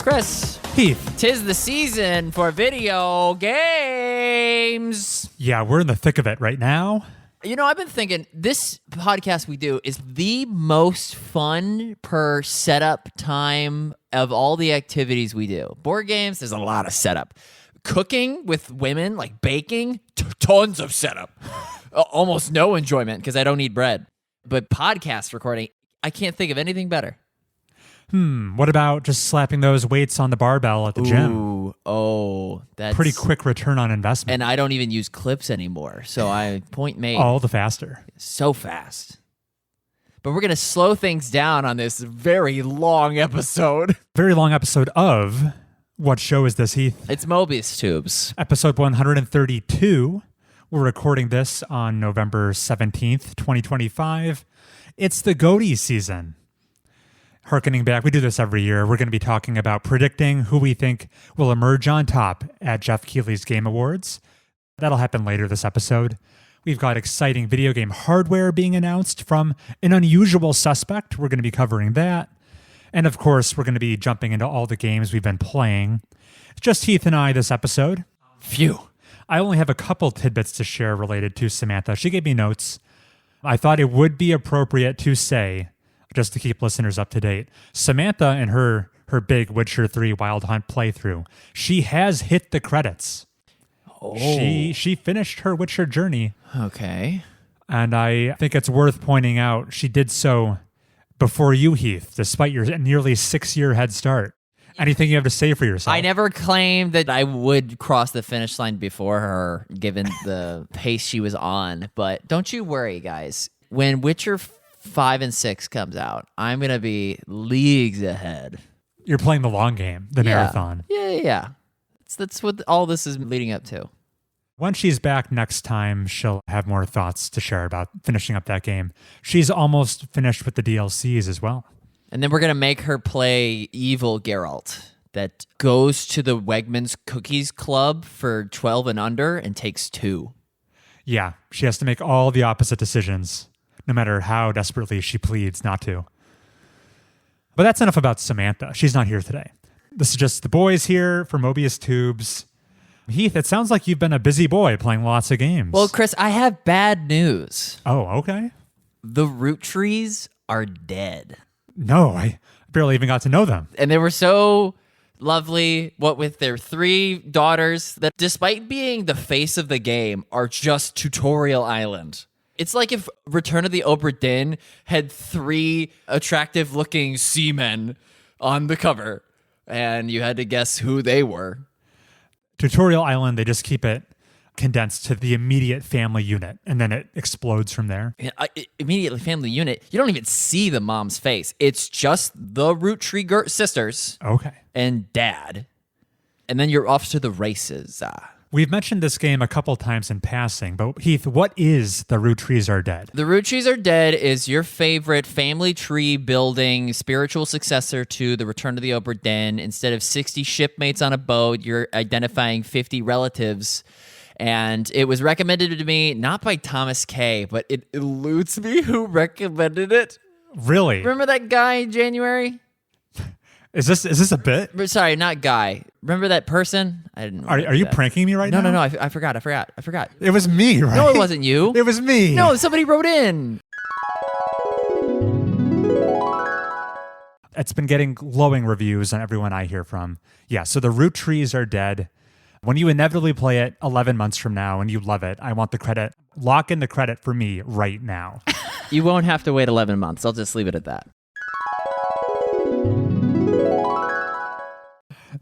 Chris. Heath. Tis the season for video games. Yeah, we're in the thick of it right now. You know, I've been thinking this podcast we do is the most fun per setup time of all the activities we do. Board games, there's a lot of setup. Cooking with women, like baking, tons of setup. Almost no enjoyment because I don't eat bread. But podcast recording, I can't think of anything better. What about just slapping those weights on the barbell at the gym? That's pretty quick return on investment. And I don't even use clips anymore. So point made. All the faster. So fast. But we're going to slow things down on this very long episode. Very long episode of what show is this, Heath? It's Mobius Tubes. Episode 132. We're recording this on November 17th, 2025. It's the GOTY season. Harkening back, we do this every year. We're going to be talking about predicting who we think will emerge on top at Jeff Keighley's Game Awards. That'll happen later this episode. We've got exciting video game hardware being announced from an unusual suspect. We're going to be covering that. And of course, we're going to be jumping into all the games we've been playing. It's just Heath and I this episode. Phew. I only have a couple tidbits to share related to Samantha. She gave me notes. I thought it would be appropriate to say, just to keep listeners up to date, Samantha and her big Witcher 3 Wild Hunt playthrough, she has hit the credits. Oh. She finished her Witcher journey. Okay. And I think it's worth pointing out she did so before you, Heath, despite your nearly 6-year head start. Anything you have to say for yourself? I never claimed that I would cross the finish line before her, given the pace she was on. But don't you worry, guys. When Witcher 5 and 6 comes out, I'm going to be leagues ahead. You're playing the long game, the marathon. Yeah. That's what all this is leading up to. When she's back next time, she'll have more thoughts to share about finishing up that game. She's almost finished with the DLCs as well. And then we're going to make her play evil Geralt that goes to the Wegmans Cookies Club for 12 and under and takes 2. Yeah, she has to make all the opposite decisions, no matter how desperately she pleads not to. But that's enough about Samantha. She's not here today. This is just the boys here for Mobius Tubes. Heath, it sounds like you've been a busy boy playing lots of games. Well, Chris, I have bad news. Oh, okay. The Roottrees are dead. No, I barely even got to know them. And they were so lovely, what with their 3 daughters that despite being the face of the game are just Tutorial Island. It's like if Return of the Obra Dinn had 3 attractive looking seamen on the cover and you had to guess who they were. Tutorial Island, they just keep it condensed to the immediate family unit, and then it explodes from there. Immediately family unit. You don't even see the mom's face. It's just the Roottree sisters. Okay. And dad. And then you're off to the races. We've mentioned this game a couple times in passing, but Heath, what is the Roottrees Are Dead? The Roottrees Are Dead is your favorite family tree building spiritual successor to the Return of the Obra Dinn. Instead of 60 shipmates on a boat, you're identifying 50 relatives. And it was recommended to me, not by Thomas K., but it eludes me who recommended it. Really? Remember that guy in January? Is this a bit? Sorry, not guy. Remember that person? I didn't. Are you pranking me right now? No. I forgot. It was me, right? No, it wasn't you. It was me. No, somebody wrote in. It's been getting glowing reviews on everyone I hear from. Yeah, so the Roottrees Are Dead. When you inevitably play it 11 months from now and you love it, I want the credit. Lock in the credit for me right now. You won't have to wait 11 months. I'll just leave it at that.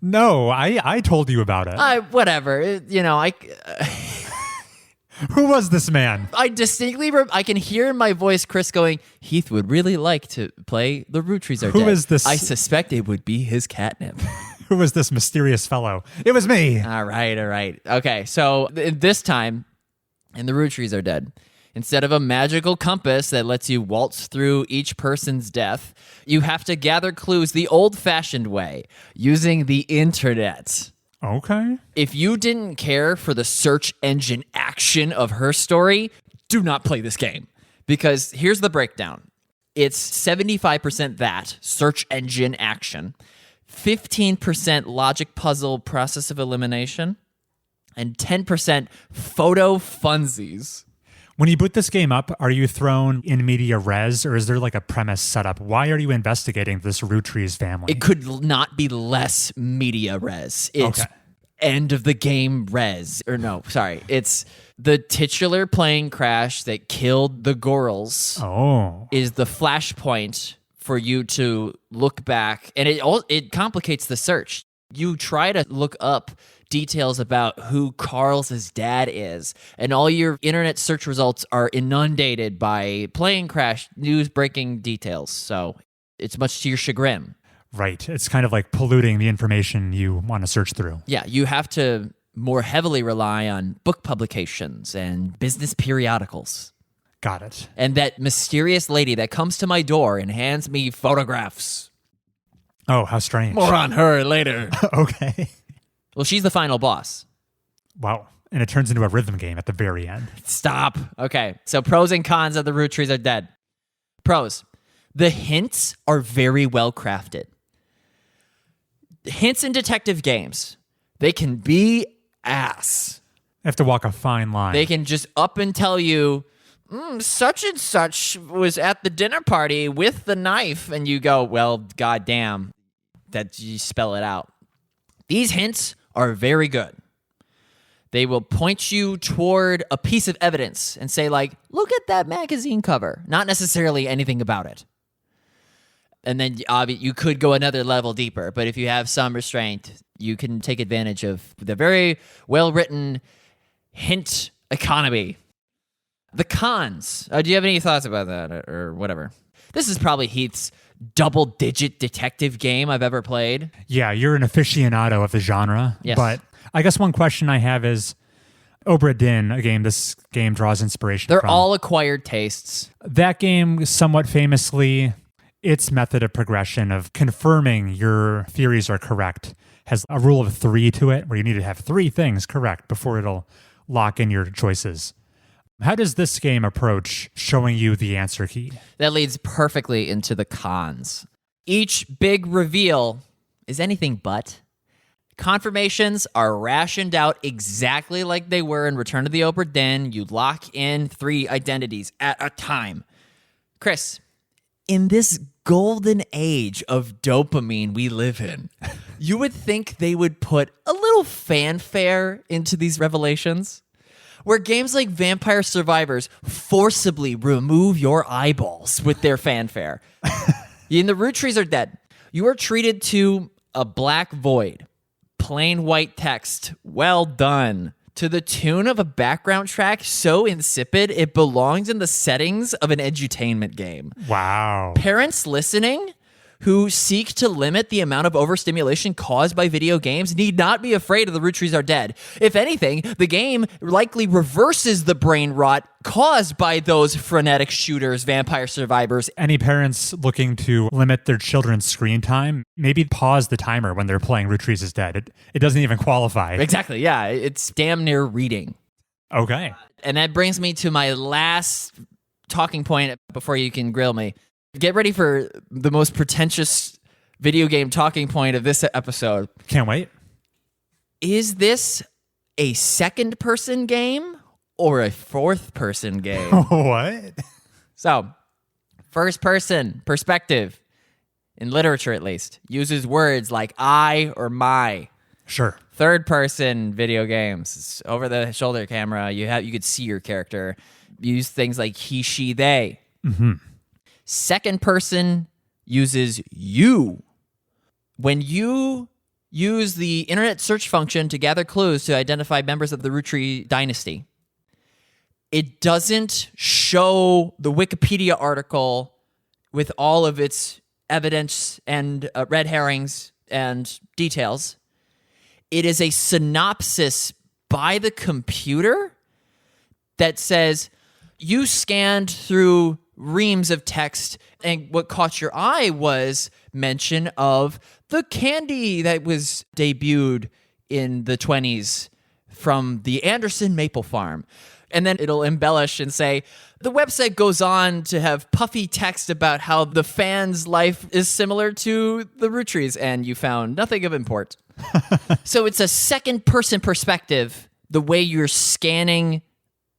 No, I told you about it. Whatever. Who was this man? I distinctly, I can hear in my voice Chris going, Heath would really like to play The Roottrees Are Dead. Who is this? I suspect it would be his catnip. Who was this mysterious fellow? It was me. All right. Okay, so this time, in The Roottrees Are Dead, instead of a magical compass that lets you waltz through each person's death, you have to gather clues the old-fashioned way, using the internet. Okay. If you didn't care for the search engine action of her story, do not play this game. Because here's the breakdown. It's 75% that, search engine action, 15% logic puzzle process of elimination, and 10% photo funsies. When you boot this game up, are you thrown in media res, or is there like a premise set up? Why are you investigating this Roottrees family? It could not be less media res. It's Okay. end of the game res. Or no, sorry. It's the titular plane crash that killed the girls Oh. is the flashpoint for you to look back. And it complicates the search. You try to look up details about who Carl's dad is, and all your internet search results are inundated by plane crash news breaking details. So it's much to your chagrin. Right. It's kind of like polluting the information you want to search through. Yeah, you have to more heavily rely on book publications and business periodicals. Got it. And that mysterious lady that comes to my door and hands me photographs. Oh, how strange. More on her later. Okay. Well, she's the final boss. Wow. And it turns into a rhythm game at the very end. Stop. Okay, so pros and cons of the Roottrees are dead. Pros. The hints are very well crafted. Hints in detective games, they can be ass. You have to walk a fine line. They can just up and tell you, such and such was at the dinner party with the knife, and you go, well, goddamn, that you spell it out. These hints are very good. They will point you toward a piece of evidence and say, like, look at that magazine cover. Not necessarily anything about it. And then you could go another level deeper, but if you have some restraint, you can take advantage of the very well-written hint economy. The cons. Do you have any thoughts about that or whatever? This is probably Heath's double-digit detective game I've ever played. Yeah, you're an aficionado of the genre. Yes. But I guess one question I have is, Obra Dinn, this game draws inspiration They're from. all acquired tastes. That game, somewhat famously, its method of progression of confirming your theories are correct has a rule of 3 to it, where you need to have 3 things correct before it'll lock in your choices. How does this game approach showing you the answer key? That leads perfectly into the cons. Each big reveal is anything but. Confirmations are rationed out exactly like they were in Return of the Obra Dinn. You lock in 3 identities at a time. Chris, in this golden age of dopamine we live in, you would think they would put a little fanfare into these revelations, where games like Vampire Survivors forcibly remove your eyeballs with their fanfare. In the Roottrees are dead. You are treated to a black void, plain white text, well done, to the tune of a background track so insipid it belongs in the settings of an edutainment game. Wow. Parents listening who seek to limit the amount of overstimulation caused by video games need not be afraid of the Roottrees are dead. If anything, the game likely reverses the brain rot caused by those frenetic shooters, Vampire Survivors. Any parents looking to limit their children's screen time, maybe pause the timer when they're playing Roottrees is Dead. It doesn't even qualify. Exactly, yeah. It's damn near reading. Okay. And that brings me to my last talking point before you can grill me. Get ready for the most pretentious video game talking point of this episode. Can't wait. Is this a second-person game or a fourth-person game? What? So, first-person perspective, in literature at least, uses words like I or my. Sure. Third-person video games, it's over-the-shoulder camera. You could see your character. Use things like he, she, they. Mm-hmm. Second person uses you. When you use the internet search function to gather clues to identify members of the Roottree dynasty, it doesn't show the Wikipedia article with all of its evidence and red herrings and details. It is a synopsis by the computer that says, you scanned through reams of text, and what caught your eye was mention of the candy that was debuted in the 20s from the Anderson Maple Farm. And then it'll embellish and say, the website goes on to have puffy text about how the fan's life is similar to the Roottrees, and you found nothing of import. So it's a second-person perspective, the way you're scanning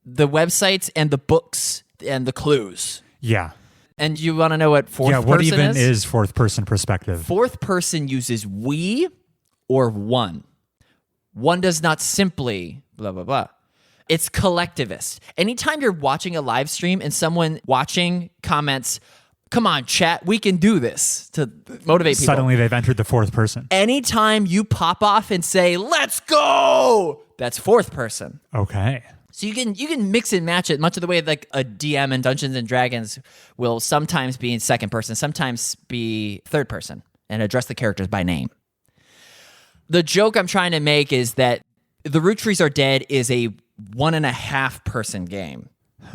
the websites and the books and the clues. Yeah. And you want to know what fourth person is? Yeah, what even is fourth-person perspective? Fourth person uses we or one. One does not simply blah, blah, blah. It's collectivist. Anytime you're watching a live stream and someone watching comments, come on, chat, we can do this, to motivate people. Suddenly they've entered the fourth person. Anytime you pop off and say, let's go, that's fourth person. Okay. So you can mix and match it much of the way like a DM in Dungeons and Dragons will sometimes be in second person, sometimes be third person, and address the characters by name. The joke I'm trying to make is that the Roottrees Are Dead is a 1.5 person game.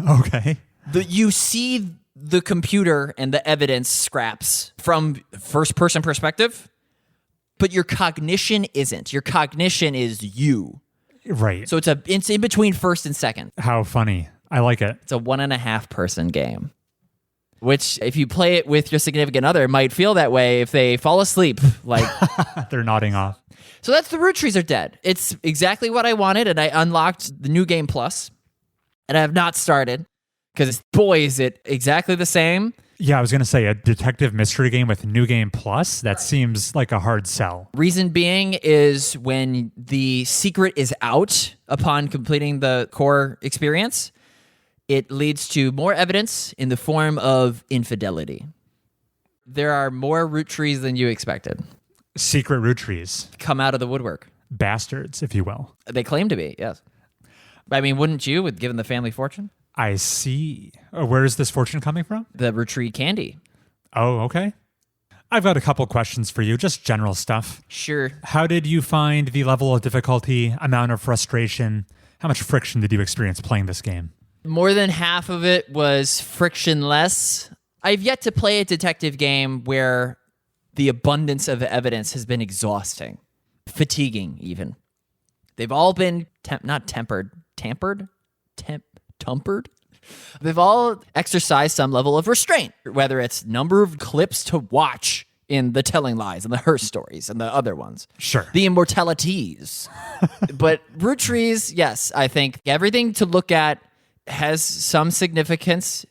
Okay. You see the computer and the evidence scraps from first person perspective, but your cognition isn't. Your cognition is you. Right. So it's in between first and second. How funny. I like it. It's a 1.5 person game, which if you play it with your significant other might feel that way if they fall asleep. Like they're nodding off. So that's the Roottrees Are Dead. It's exactly what I wanted, and I unlocked the New Game Plus, and I have not started because, boy, is it exactly the same. Yeah, I was going to say a detective mystery game with New Game Plus. That seems like a hard sell. Reason being is when the secret is out upon completing the core experience, it leads to more evidence in the form of infidelity. There are more Roottrees than you expected. Secret Roottrees. Come out of the woodwork. Bastards, if you will. They claim to be, yes. I mean, wouldn't you, with given the family fortune? I see. Where is this fortune coming from? The Roottrees candy. Oh, okay. I've got a couple questions for you, just general stuff. Sure. How did you find the level of difficulty, amount of frustration? How much friction did you experience playing this game? More than half of it was frictionless. I've yet to play a detective game where the abundance of evidence has been exhausting, fatiguing even. They've all been tempered. They've all exercised some level of restraint, whether it's number of clips to watch in the Telling Lies and the Her Stories and the other ones. Sure. The Immortalities. But Roottrees, yes, I think everything to look at has some significance,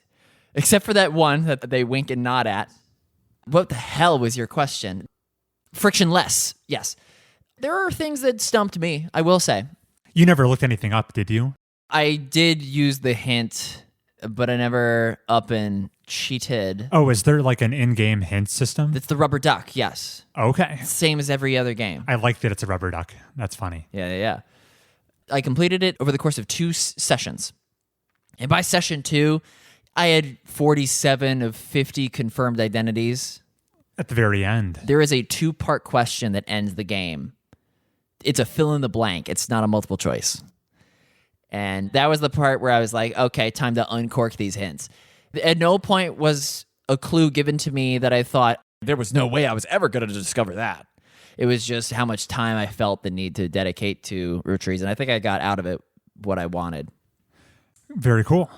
except for that one that they wink and nod at. What the hell was your question? Frictionless, yes. There are things that stumped me, I will say. You never looked anything up, did you? I did use the hint, but I never up and cheated. Oh, is there like an in-game hint system? It's the rubber duck, yes. Okay. Same as every other game. I like that it's a rubber duck. That's funny. Yeah. I completed it over the course of 2 sessions. And by session 2, I had 47 of 50 confirmed identities. At the very end. There is a 2-part question that ends the game. It's a fill in the blank. It's not a multiple choice. And that was the part where I was like, okay, time to uncork these hints. At no point was a clue given to me that I thought, there was no way I was ever going to discover that. It was just how much time I felt the need to dedicate to Roottrees. And I think I got out of it what I wanted. Very cool.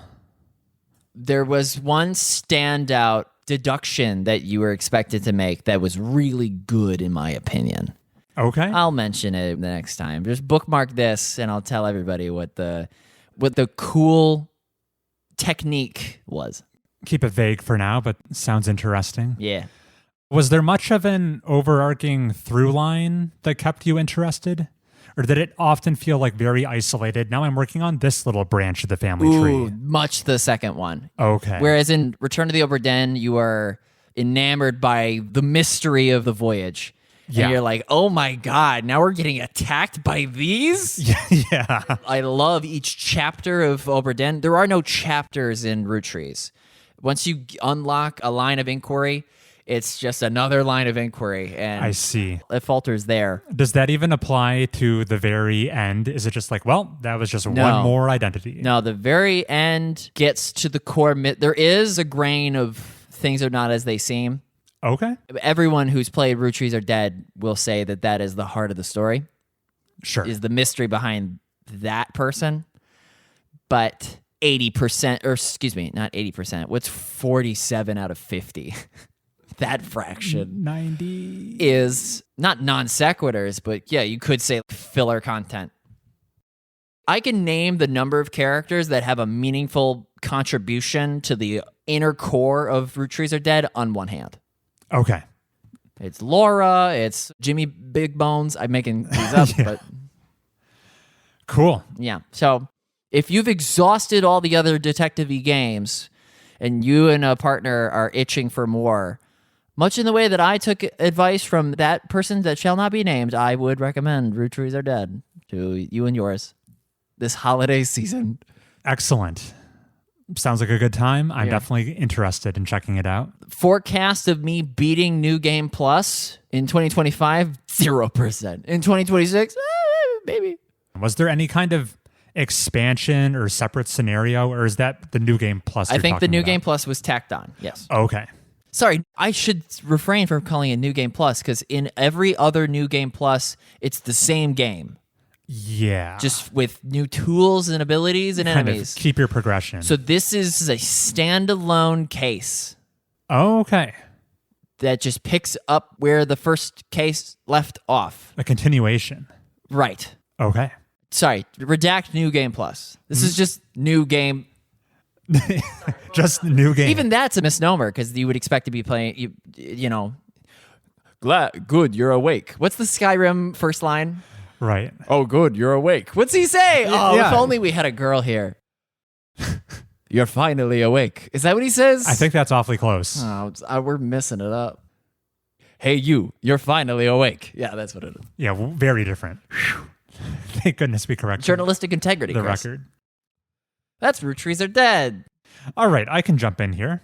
There was one standout deduction that you were expected to make that was really good, in my opinion. Okay. I'll mention it the next time. Just bookmark this, and I'll tell everybody what the cool technique was. Keep it vague for now, but sounds interesting. Yeah. Was there much of an overarching through line that kept you interested? Or did it often feel like very isolated? Now I'm working on this little branch of the family tree. Much the second one. Okay. Whereas in Return to the Obra Dinn, you are enamored by the mystery of the voyage. Yeah. And you're like, oh my God, now we're getting attacked by these? Yeah. I love each chapter of Obra Dinn. There are no chapters in Roottrees. Once you unlock a line of inquiry, it's just another line of inquiry. And I see. It falters there. Does that even apply to the very end? Is it just like, well, that was just one more identity? No, the very end gets to the core. There is a grain of things are not as they seem. Okay. Everyone who's played Roottrees Are Dead will say that that is the heart of the story. Sure. Is the mystery behind that person. but 80%, or excuse me, not 80%. What's 47 out of 50? That fraction 90 is not non sequiturs, but yeah, you could say filler content. I can name the number of characters that have a meaningful contribution to the inner core of Roottrees Are Dead on one hand. Okay. It's Laura, it's Jimmy Big Bones. I'm making these up, but cool. Yeah. So if you've exhausted all the other detective-y games and you and a partner are itching for more, much in the way that I took advice from that person that shall not be named, I would recommend Roottrees Are Dead to you and yours this holiday season. Excellent. Sounds like a good time. I'm definitely interested in checking it out. Forecast of me beating New Game Plus in 2025, 0%. In 2026, maybe. Was there any kind of expansion or separate scenario, or is that the New Game Plus? I think the New Game Plus was tacked on, yes. Okay. Sorry, I should refrain from calling it New Game Plus because in every other New Game Plus, it's the same game. Yeah. Just with new tools and abilities and enemies. Keep your progression. So this is a standalone case. Oh, okay. That just picks up where the first case left off. A continuation. Right. Okay. Sorry, redact New Game Plus. This is just New Game. Just New Game. Even that's a misnomer because you would expect to be playing, you know, good, you're awake. What's the Skyrim first line? Right. Oh, good, you're awake. What's he say? Oh, if only we had a girl here. You're finally awake. Is that what he says? I think that's awfully close. Oh, we're messing it up. Hey, you're finally awake. Yeah, that's what it is. Yeah, very different. Thank goodness we corrected journalistic integrity, the Chris. record. That's Roottrees Are Dead. All right, I can jump in here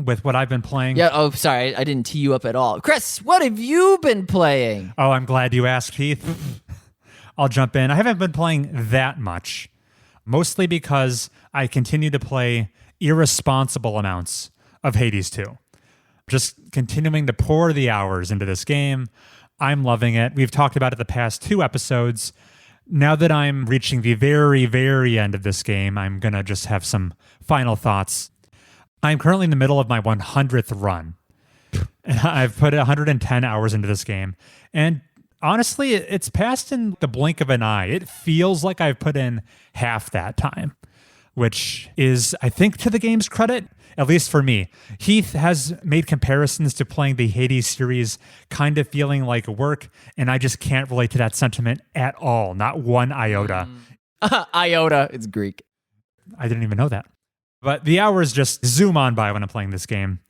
with what I've been playing. Yeah, oh, sorry, I didn't tee you up at all. Chris, what have you been playing? Oh, I'm glad you asked, Heath. I'll jump in. I haven't been playing that much, mostly because I continue to play irresponsible amounts of Hades 2. Just continuing to pour the hours into this game. I'm loving it. We've talked about it the past 2 episodes. Now that I'm reaching the very, very end of this game, I'm going to just have some final thoughts. I'm currently in the middle of my 100th run. And I've put 110 hours into this game. And honestly, it's passed in the blink of an eye. It feels like I've put in half that time, which is, I think, to the game's credit, at least for me. Heath has made comparisons to playing the Hades series kind of feeling like work, and I just can't relate to that sentiment at all. Not one iota. Iota, it's Greek. I didn't even know that. But the hours just zoom on by when I'm playing this game.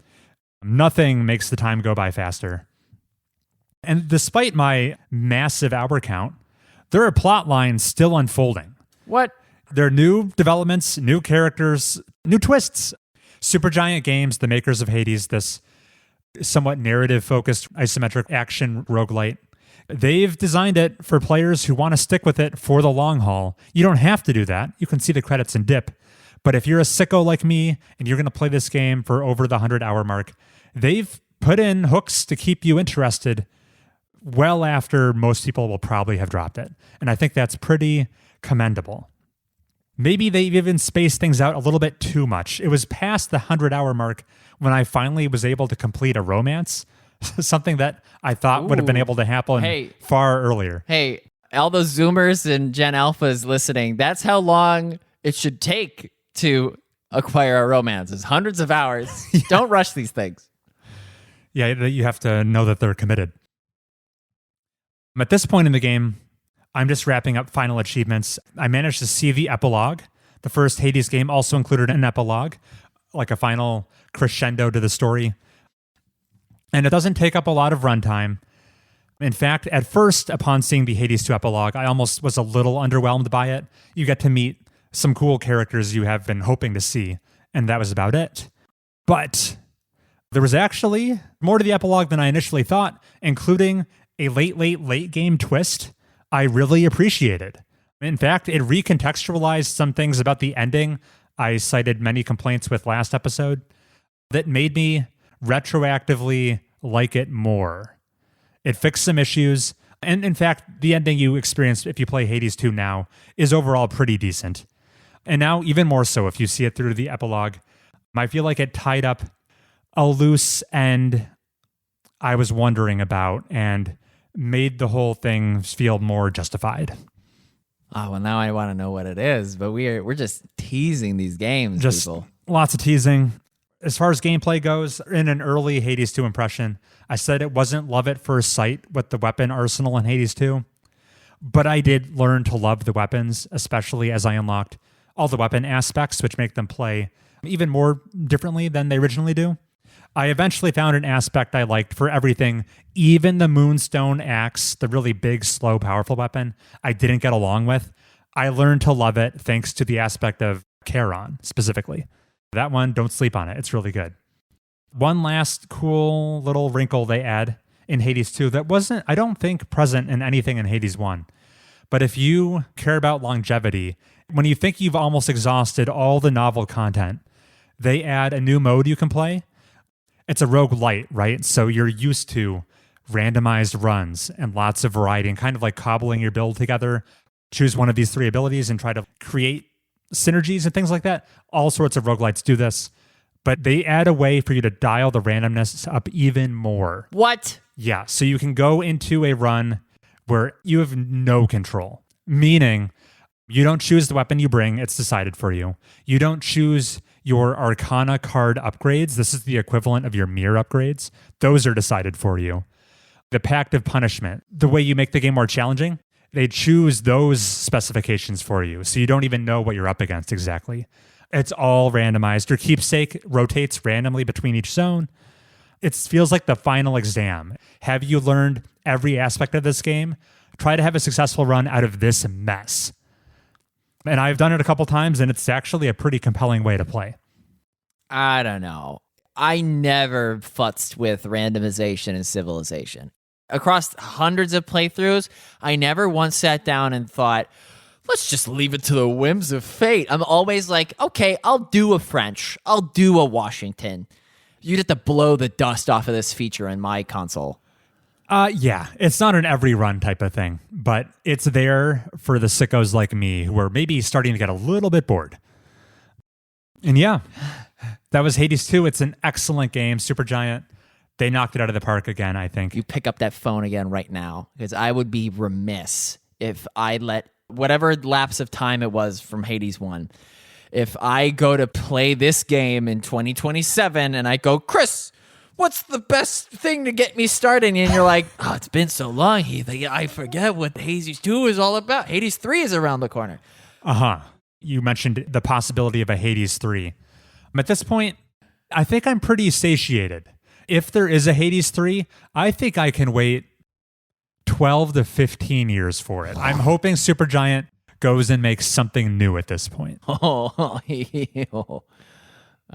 Nothing makes the time go by faster. And despite my massive hour count, there are plot lines still unfolding. What? There are new developments, new characters, new twists. Supergiant Games, the makers of Hades, this somewhat narrative-focused isometric action roguelite, they've designed it for players who want to stick with it for the long haul. You don't have to do that. You can see the credits and dip. But if you're a sicko like me and you're going to play this game for over the 100-hour mark, they've put in hooks to keep you interested well after most people will probably have dropped it. And I think that's pretty commendable. Maybe they've even spaced things out a little bit too much. It was past the 100-hour mark when I finally was able to complete a romance, something that I thought would have been able to happen far earlier. Hey, all those Zoomers and Gen Alphas listening, that's how long it should take to acquire a romance, is hundreds of hours. Yeah. Don't rush these things. Yeah, you have to know that they're committed. At this point in the game, I'm just wrapping up final achievements. I managed to see the epilogue. The first Hades game also included an epilogue, like a final crescendo to the story. And it doesn't take up a lot of runtime. In fact, at first, upon seeing the Hades 2 epilogue, I almost was a little underwhelmed by it. You get to meet some cool characters you have been hoping to see, and that was about it. But there was actually more to the epilogue than I initially thought, including a late game twist I really appreciated. In fact, it recontextualized some things about the ending I cited many complaints with last episode that made me retroactively like it more. It fixed some issues, and in fact, the ending you experience if you play Hades 2 now is overall pretty decent. And now even more so if you see it through the epilogue. I feel like it tied up a loose end I was wondering about and made the whole thing feel more justified. Oh, well, now I want to know what it is, but we're just teasing these games, Just people. lots of teasing. As far as gameplay goes, in an early Hades 2 impression, I said it wasn't love at first sight with the weapon arsenal in Hades 2, but I did learn to love the weapons, especially as I unlocked all the weapon aspects, which make them play even more differently than they originally do. I eventually found an aspect I liked for everything, even the Moonstone Axe, the really big, slow, powerful weapon I didn't get along with. I learned to love it thanks to the aspect of Charon, specifically. That one, don't sleep on it. It's really good. One last cool little wrinkle they add in Hades 2 that wasn't, I don't think, present in anything in Hades 1. But if you care about longevity, when you think you've almost exhausted all the novel content, they add a new mode you can play. It's a roguelite, right? So you're used to randomized runs and lots of variety and kind of like cobbling your build together. Choose one of these 3 abilities and try to create synergies and things like that. All sorts of roguelites do this, but they add a way for you to dial the randomness up even more. What? Yeah, so you can go into a run where you have no control, meaning you don't choose the weapon you bring, it's decided for you. You don't choose your Arcana card upgrades. This is the equivalent of your mirror upgrades. Those are decided for you. The Pact of Punishment, the way you make the game more challenging, they choose those specifications for you, so you don't even know what you're up against exactly. It's all randomized. Your keepsake rotates randomly between each zone. It feels like the final exam. Have you learned every aspect of this game? Try to have a successful run out of this mess. And I've done it a couple times, and it's actually a pretty compelling way to play. I don't know. I never futzed with randomization and civilization. Across hundreds of playthroughs, I never once sat down and thought, let's just leave it to the whims of fate. I'm always like, okay, I'll do a French. I'll do a Washington. You'd have to blow the dust off of this feature in my console. Yeah, it's not an every run type of thing, but it's there for the sickos like me who are maybe starting to get a little bit bored. And yeah, that was Hades 2. It's an excellent game, Supergiant. They knocked it out of the park again, I think. You pick up that phone again right now, because I would be remiss if I let whatever lapse of time it was from Hades 1, if I go to play this game in 2027 and I go, Chris, what's the best thing to get me started? And you're like, oh, it's been so long, Heath. I forget what Hades 2 is all about. Hades 3 is around the corner. You mentioned the possibility of a Hades 3. At this point, I think I'm pretty satiated. If there is a Hades 3, I think I can wait 12 to 15 years for it. I'm hoping Supergiant goes and makes something new at this point.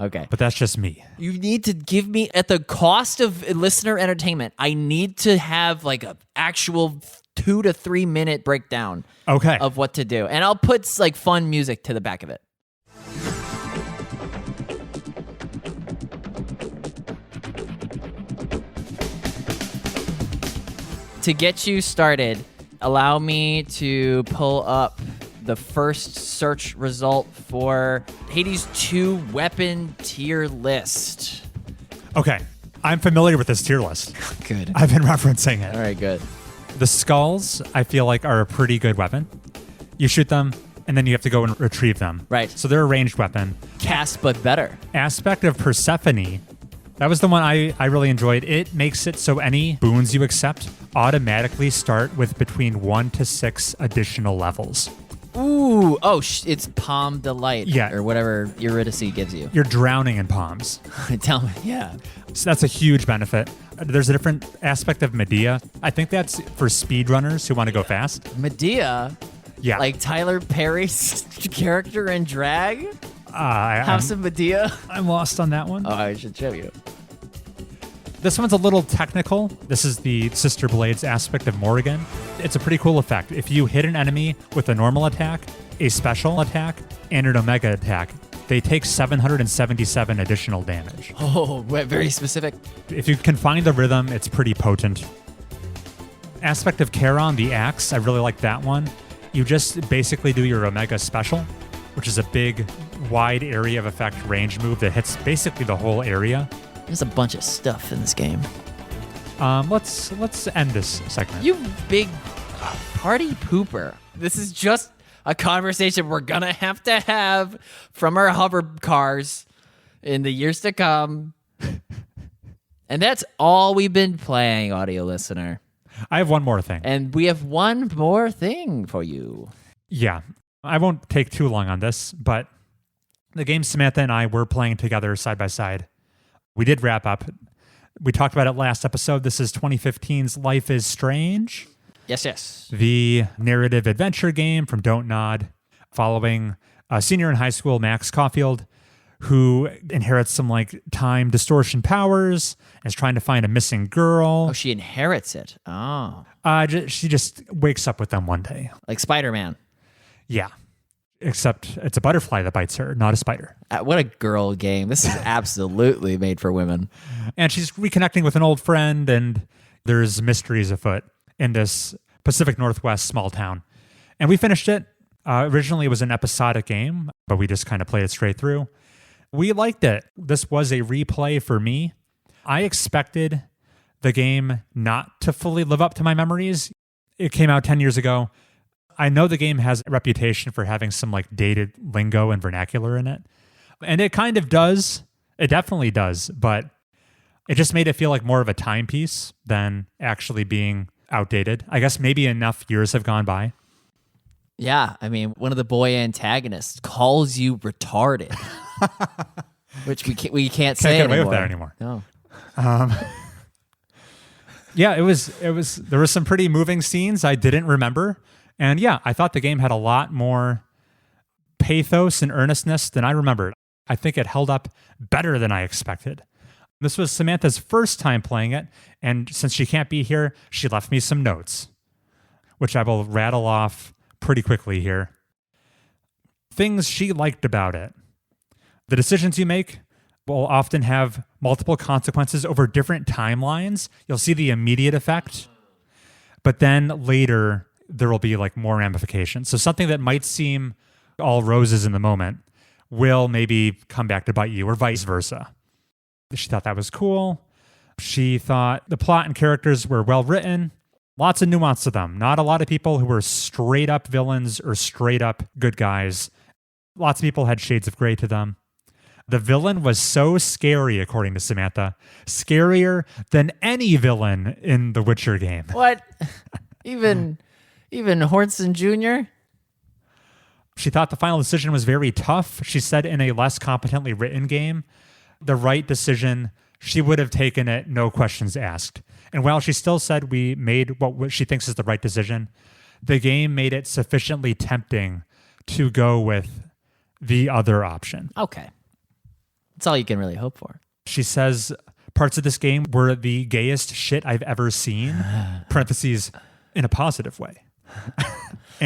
Okay. But that's just me. You need to give me, at the cost of listener entertainment, I need to have like an actual 2 to 3 minute breakdown of what to do. And I'll put like fun music to the back of it. To get you started, allow me to pull up the first search result for Hades 2 weapon tier list. Okay. I'm familiar with this tier list. Good. I've been referencing it. All right, good. The skulls, I feel like, are a pretty good weapon. You shoot them, and then you have to go and retrieve them. Right. So they're a ranged weapon. Cast, but better. Aspect of Persephone, that was the one I really enjoyed. It makes it so any boons you accept automatically start with between 1 to 6 additional levels. Ooh, it's Palm Delight. Yeah. Or whatever Eurydice gives you. You're drowning in palms. Tell me, yeah. So that's a huge benefit. There's a different aspect of Medea. I think that's for speedrunners who want to go fast. Medea? Yeah. Like Tyler Perry's character in Drag? House of Medea? I'm lost on that one. Oh, I should show you. This one's a little technical. This is the Sister Blades aspect of Morrigan. It's a pretty cool effect. If you hit an enemy with a normal attack, a special attack, and an omega attack, they take 777 additional damage. Oh, very specific. If you can find the rhythm, it's pretty potent. Aspect of Charon, the axe, I really like that one. You just basically do your omega special, which is a big, wide area of effect range move that hits basically the whole area. There's a bunch of stuff in this game. Let's end this segment. You big party pooper. This is just a conversation we're gonna have to have from our hover cars in the years to come. And that's all we've been playing, audio listener. I have one more thing. And we have one more thing for you. Yeah. I won't take too long on this, but the game Samantha and I were playing together side by side. We did wrap up. We talked about it last episode. This is 2015's Life is Strange. Yes. The narrative adventure game from Don't Nod, following a senior in high school, Max Caulfield, who inherits some like time distortion powers and is trying to find a missing girl. Oh, she inherits it. Oh. She just wakes up with them one day. Like Spider-Man. Yeah. Except it's a butterfly that bites her, not a spider. What a girl game. This is absolutely made for women. And she's reconnecting with an old friend, and there's mysteries afoot in this Pacific Northwest small town. And we finished it. Originally, it was an episodic game, but we just kind of played it straight through. We liked it. This was a replay for me. I expected the game not to fully live up to my memories. It came out 10 years ago. I know the game has a reputation for having some like dated lingo and vernacular in it. And it kind of does. It definitely does. But it just made it feel like more of a timepiece than actually being outdated. I guess maybe enough years have gone by. Yeah, I mean, one of the boy antagonists calls you retarded, which we can't say get anymore. away with that anymore. No. Yeah, it was. There were some pretty moving scenes I didn't remember, and yeah, I thought the game had a lot more pathos and earnestness than I remembered. I think it held up better than I expected. This was Samantha's first time playing it, and since she can't be here, she left me some notes, which I will rattle off pretty quickly here. Things she liked about it. The decisions you make will often have multiple consequences over different timelines. You'll see the immediate effect, but then later there will be like more ramifications. So something that might seem all roses in the moment will maybe come back to bite you, or vice versa. She thought that was cool. She thought the plot and characters were well written. Lots of nuance to them. Not a lot of people who were straight up villains or straight up good guys. Lots of people had shades of gray to them. The villain was so scary, according to Samantha. Scarier than any villain in the Witcher game. What? Even Hornson Jr.? She thought the final decision was very tough. She said in a less competently written game, the right decision, she would have taken it, no questions asked. And while she still said we made what she thinks is the right decision, the game made it sufficiently tempting to go with the other option. Okay. That's all you can really hope for. She says parts of this game were the gayest shit I've ever seen, parentheses, in a positive way.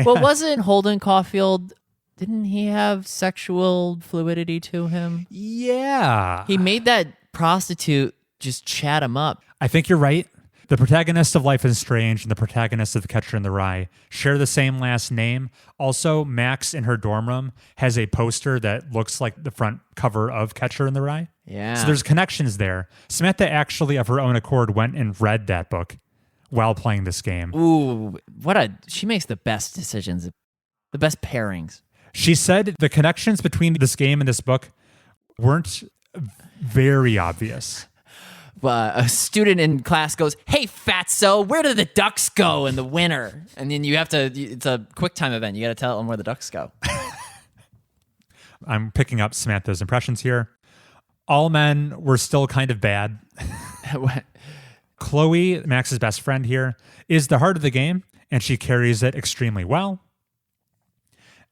Well, wasn't Holden Caulfield, didn't he have sexual fluidity to him? Yeah. He made that prostitute just chat him up. I think you're right. The protagonist of Life is Strange and the protagonist of The Catcher in the Rye share the same last name. Also, Max in her dorm room has a poster that looks like the front cover of Catcher in the Rye. Yeah. So there's connections there. Samantha actually, of her own accord, went and read that book while playing this game. Ooh, she makes the best decisions, the best pairings. She said the connections between this game and this book weren't very obvious. A student in class goes, "Hey, fatso, where do the ducks go in the winter?" And then it's a quick time event. You got to tell them where the ducks go. I'm picking up Samantha's impressions here. All men were still kind of bad. Chloe, Max's best friend here, is the heart of the game, and she carries it extremely well.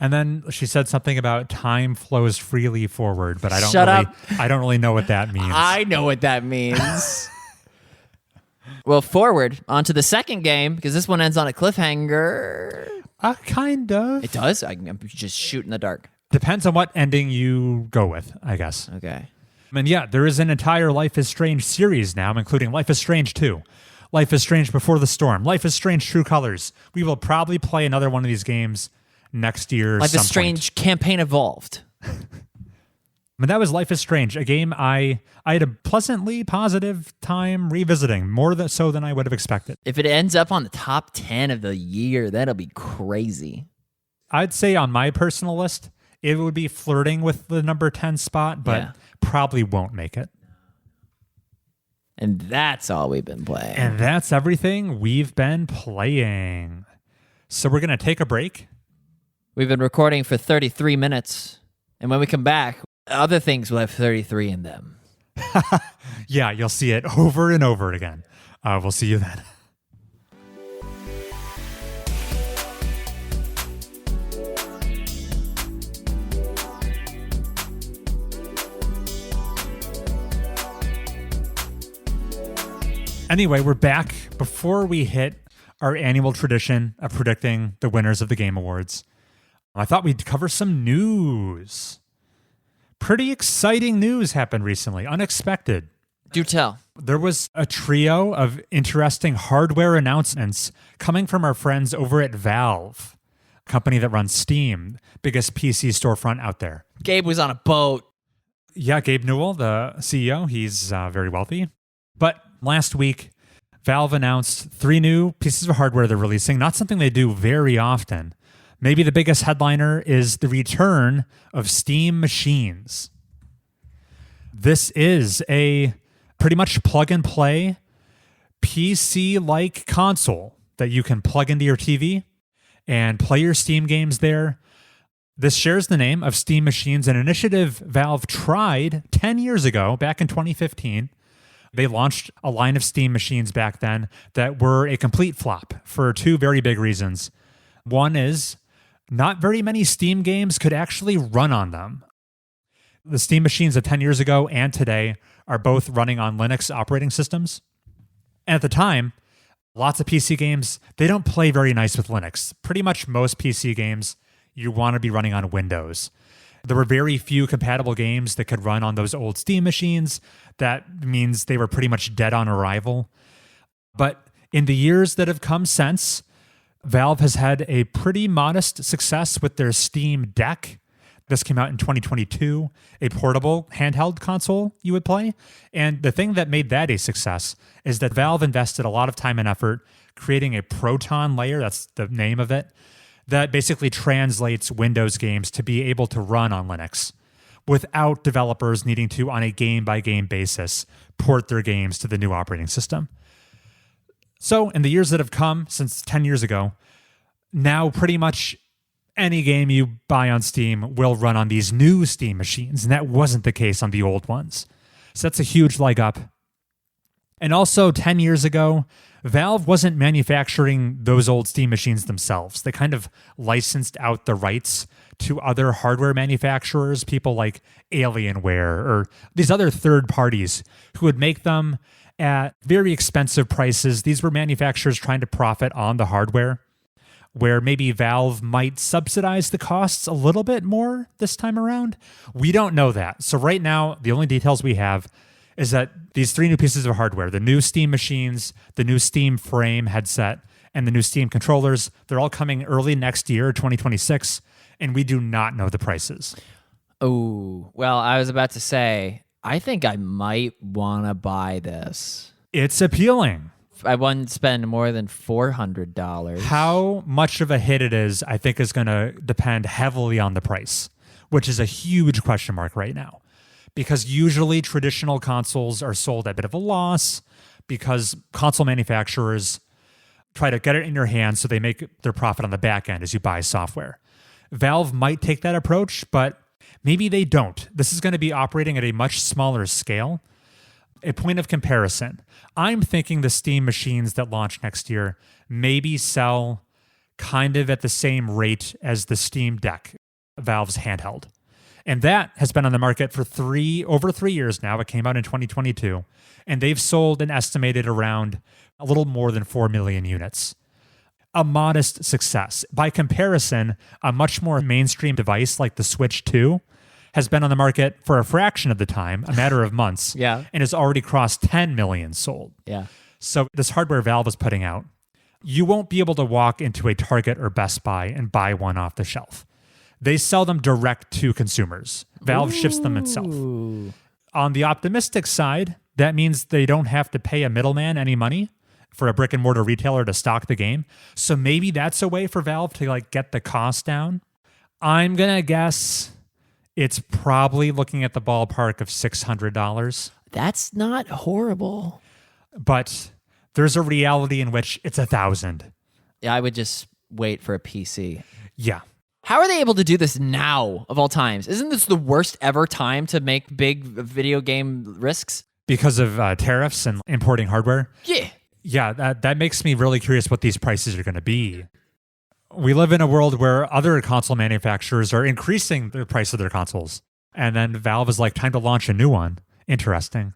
And then she said something about time flows freely forward, but I don't really know what that means. I know what that means. Well, forward onto the second game, because this one ends on a cliffhanger. Kind of. It does? I'm just shooting in the dark. Depends on what ending you go with, I guess. Okay. And yeah, there is an entire Life is Strange series now, including Life is Strange 2, Life is Strange Before the Storm, Life is Strange True Colors. We will probably play another one of these games next year. Like the some Strange campaign evolved. But that was Life is Strange, a game I had a pleasantly positive time revisiting, more so than I would have expected. If it ends up on the top 10 of the year, that'll be crazy. I'd say on my personal list, it would be flirting with the number 10 spot, but probably won't make it. And that's all we've been playing. And that's everything we've been playing. So we're going to take a break. We've been recording for 33 minutes. And when we come back, other things will have 33 in them. Yeah, you'll see it over and over again. We'll see you then. Anyway, we're back. Before we hit our annual tradition of predicting the winners of the Game Awards, I thought we'd cover some news. Pretty exciting news happened recently, unexpected. Do tell. There was a trio of interesting hardware announcements coming from our friends over at Valve, a company that runs Steam, biggest PC storefront out there. Gabe was on a boat. Yeah, Gabe Newell, the CEO, he's very wealthy. But last week, Valve announced 3 new pieces of hardware they're releasing, not something they do very often. Maybe the biggest headliner is the return of Steam machines. This is a pretty much plug-and-play PC-like console that you can plug into your TV and play your Steam games there. This shares the name of Steam Machines, an initiative Valve tried 10 years ago, back in 2015. They launched a line of Steam machines back then that were a complete flop for 2 very big reasons. One is not very many Steam games could actually run on them. The Steam machines of 10 years ago and today are both running on Linux operating systems. And at the time, lots of PC games, they don't play very nice with Linux. Pretty much most PC games, you want to be running on Windows. There were very few compatible games that could run on those old Steam machines. That means they were pretty much dead on arrival. But in the years that have come since, Valve has had a pretty modest success with their Steam Deck. This came out in 2022, a portable handheld console you would play. And the thing that made that a success is that Valve invested a lot of time and effort creating a Proton layer, that's the name of it, that basically translates Windows games to be able to run on Linux without developers needing to, on a game-by-game basis, port their games to the new operating system. So in the years that have come since 10 years ago, now pretty much any game you buy on Steam will run on these new Steam machines, and that wasn't the case on the old ones. So that's a huge leg up. And also 10 years ago, Valve wasn't manufacturing those old Steam machines themselves. They kind of licensed out the rights to other hardware manufacturers, people like Alienware or these other third parties who would make them at very expensive prices. These were manufacturers trying to profit on the hardware, where maybe Valve might subsidize the costs a little bit more this time around. We don't know that. So right now, the only details we have is that these 3 new pieces of hardware, the new Steam machines, the new Steam frame headset, and the new Steam controllers, they're all coming early next year, 2026, and we do not know the prices. Oh, well, I was about to say, I think I might want to buy this. It's appealing. I wouldn't spend more than $400. How much of a hit it is, I think, is going to depend heavily on the price, which is a huge question mark right now. Because usually traditional consoles are sold at a bit of a loss because console manufacturers try to get it in your hands so they make their profit on the back end as you buy software. Valve might take that approach, but maybe they don't. This is going to be operating at a much smaller scale. A point of comparison, I'm thinking the Steam machines that launch next year maybe sell kind of at the same rate as the Steam Deck, Valve's handheld. And that has been on the market for over 3 years now. It came out in 2022. And they've sold an estimated around a little more than 4 million units. A modest success. By comparison, a much more mainstream device like the Switch 2 has been on the market for a fraction of the time, a matter of months, Yeah. and has already crossed 10 million sold. Yeah. So this hardware Valve is putting out, You won't be able to walk into a Target or Best Buy and buy one off the shelf. They sell them direct to consumers. Valve ships them itself. On the optimistic side, that means they don't have to pay a middleman any money for a brick and mortar retailer to stock the game. So maybe that's a way for Valve to like get the cost down. I'm going to guess it's probably looking at the ballpark of $600. That's not horrible. But there's a reality in which it's $1,000. Yeah, I would just wait for a PC. Yeah. How are they able to do this now of all times? Isn't this the worst ever time to make big video game risks? Because of tariffs and importing hardware? Yeah. Yeah, that makes me really curious what these prices are going to be. We live in a world where other console manufacturers are increasing the price of their consoles. And then Valve is like, time to launch a new one. Interesting.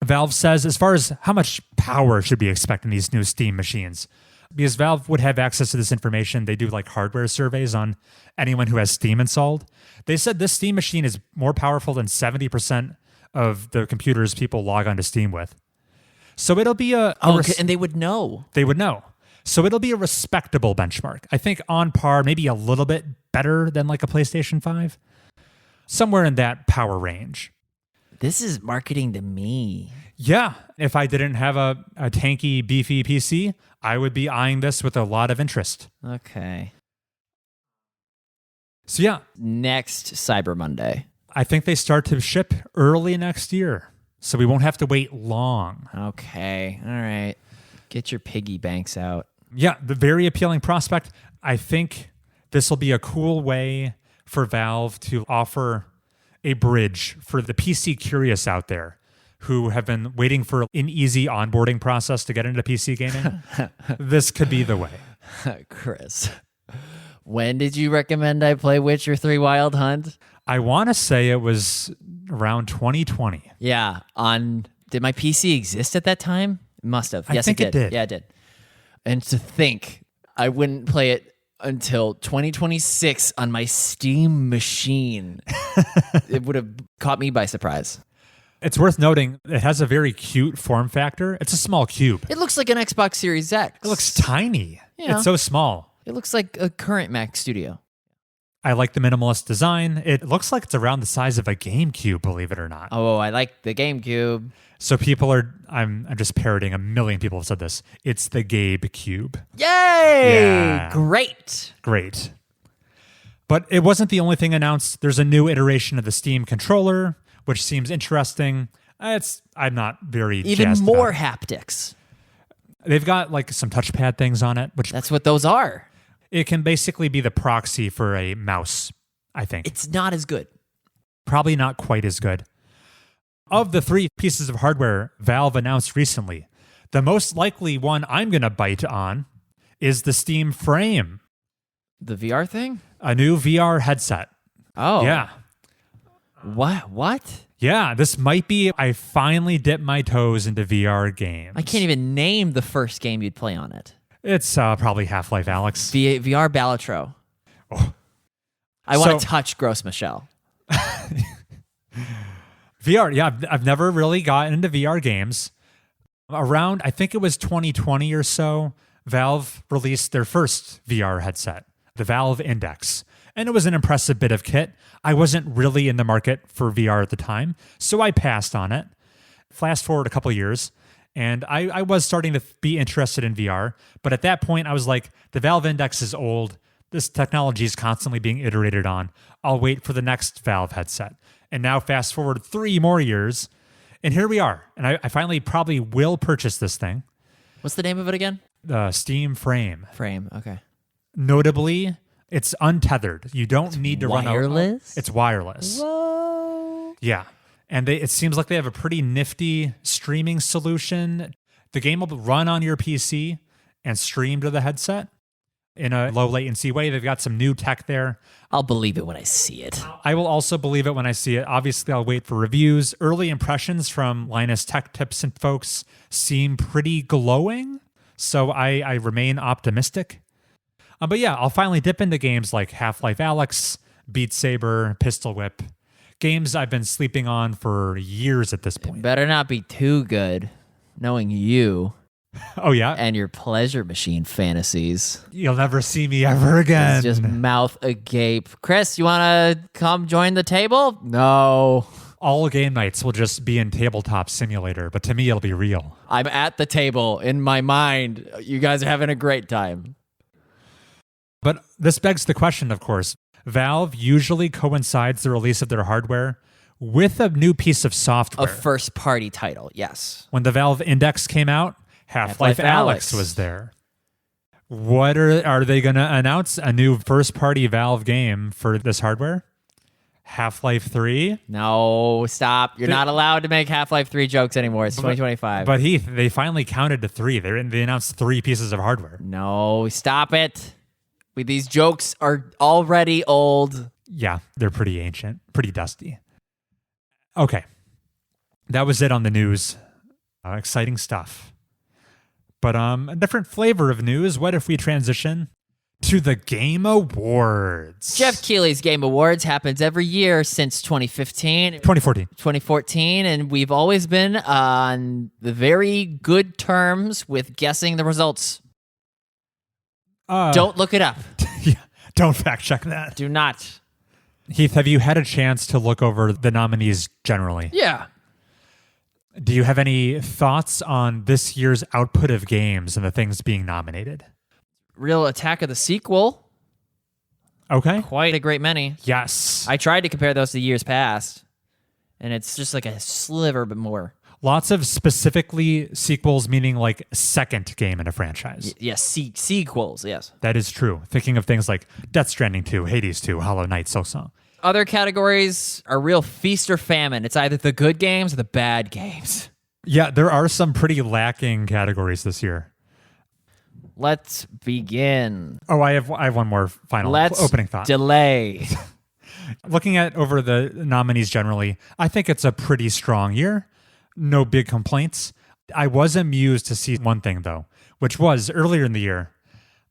Valve says as far as how much power should be expected in these new Steam machines, because Valve would have access to this information, they do like hardware surveys on anyone who has Steam installed. They said this Steam machine is more powerful than 70% of the computers people log onto Steam with. So it'll be and they would know. They would know. So it'll be a respectable benchmark. I think on par, maybe a little bit better than like a PlayStation 5. Somewhere in that power range. This is marketing to me. Yeah. If I didn't have a tanky, beefy PC, I would be eyeing this with a lot of interest. Okay. So yeah. Next Cyber Monday. I think they start to ship early next year. So we won't have to wait long. Okay. All right. Get your piggy banks out. Yeah. The very appealing prospect. I think this will be a cool way for Valve to offer a bridge for the PC curious out there who have been waiting for an easy onboarding process to get into PC gaming. This could be the way. Chris, when did you recommend I play Witcher 3 Wild Hunt? I want to say it was around 2020. Yeah. Did my PC exist at that time? It must have. Yes, I think it did. Yeah, it did. And to think I wouldn't play it until 2026 on my Steam machine. It would have caught me by surprise. It's worth noting, it has a very cute form factor. It's a small cube. It looks like an Xbox Series X. It looks tiny. Yeah. It's so small. It looks like a current Mac Studio. I like the minimalist design. It looks like it's around the size of a GameCube, believe it or not. Oh, I like the GameCube. So people are, I'm just parroting, a million people have said this. It's the Gabe Cube. Yay! Yeah. Great. But it wasn't the only thing announced. There's a new iteration of the Steam controller, which seems interesting. I'm not very Even jazzed more about it. haptics. They've got like some touchpad things on it, which That's what those are. it can basically be the proxy for a mouse, I think. It's not as good. Probably not quite as good. Of the 3 pieces of hardware Valve announced recently, the most likely one I'm going to bite on is the Steam Frame. The VR thing? A new VR headset. Oh. Yeah. What? Yeah, this might be, I finally dipped my toes into VR games. I can't even name the first game you'd play on it. It's probably Half-Life Alyx. VR Balatro. Oh. I want to touch Gross Michelle. VR, yeah, I've never really gotten into VR games. Around, I think it was 2020 or so, Valve released their first VR headset, the Valve Index. And it was an impressive bit of kit. I wasn't really in the market for VR at the time, so I passed on it. Fast forward a couple years, and I was starting to be interested in VR. But at that point, I was like, the Valve Index is old. This technology is constantly being iterated on. I'll wait for the next Valve headset. And now fast forward 3 more years, and here we are. And I finally probably will purchase this thing. What's the name of it again? The Steam Frame. Frame, okay. Notably, it's untethered. You don't need to run wireless? It's wireless. Whoa. Yeah. And it seems like they have a pretty nifty streaming solution. The game will run on your PC and stream to the headset in a low latency way. They've got some new tech there. I'll believe it when I see it. I will also believe it when I see it. Obviously, I'll wait for reviews. Early impressions from Linus Tech Tips and folks seem pretty glowing, so I remain optimistic. But yeah, I'll finally dip into games like Half-Life Alyx, Beat Saber, Pistol Whip, games I've been sleeping on for years at this point. It better not be too good, knowing you. Oh, yeah? and your pleasure machine fantasies. You'll never see me ever again. It's just mouth agape. Chris, you want to come join the table? No. All game nights will just be in Tabletop Simulator, but to me, it'll be real. I'm at the table in my mind. You guys are having a great time. But this begs the question, of course. Valve usually coincides the release of their hardware with a new piece of software. A first-party title, yes. When the Valve Index came out, Half-Life Alyx was there. What are they going to announce? A new first-party Valve game for this hardware? Half-Life 3? No, stop. You're not allowed to make Half-Life 3 jokes anymore. It's 2025. But Heath, they finally counted to 3. They announced 3 pieces of hardware. No, stop it. These jokes are already old. Yeah, they're pretty ancient, pretty dusty. Okay. That was it on the news. Exciting stuff. But a different flavor of news. What if we transition to the Game Awards? Jeff Keighley's Game Awards happens every year since 2015. 2014, and we've always been on the very good terms with guessing the results. Don't look it up. Yeah, don't fact check that. Do not. Heath, have you had a chance to look over the nominees generally? Yeah. Do you have any thoughts on this year's output of games and the things being nominated? Real Attack of the Sequel. Okay. Quite a great many. Yes. I tried to compare those to years past, and it's just like a sliver bit more. Lots of specifically sequels, meaning like second game in a franchise. Yes, sequels, yes. That is true. Thinking of things like Death Stranding 2, Hades 2, Hollow Knight, So-So. Other categories are real feast or famine. It's either the good games or the bad games. Yeah, there are some pretty lacking categories this year. Let's begin. Oh, I have one more final opening thought. Delay. Looking at over the nominees generally, I think it's a pretty strong year. No big complaints. I was amused to see one thing, though, which was earlier in the year,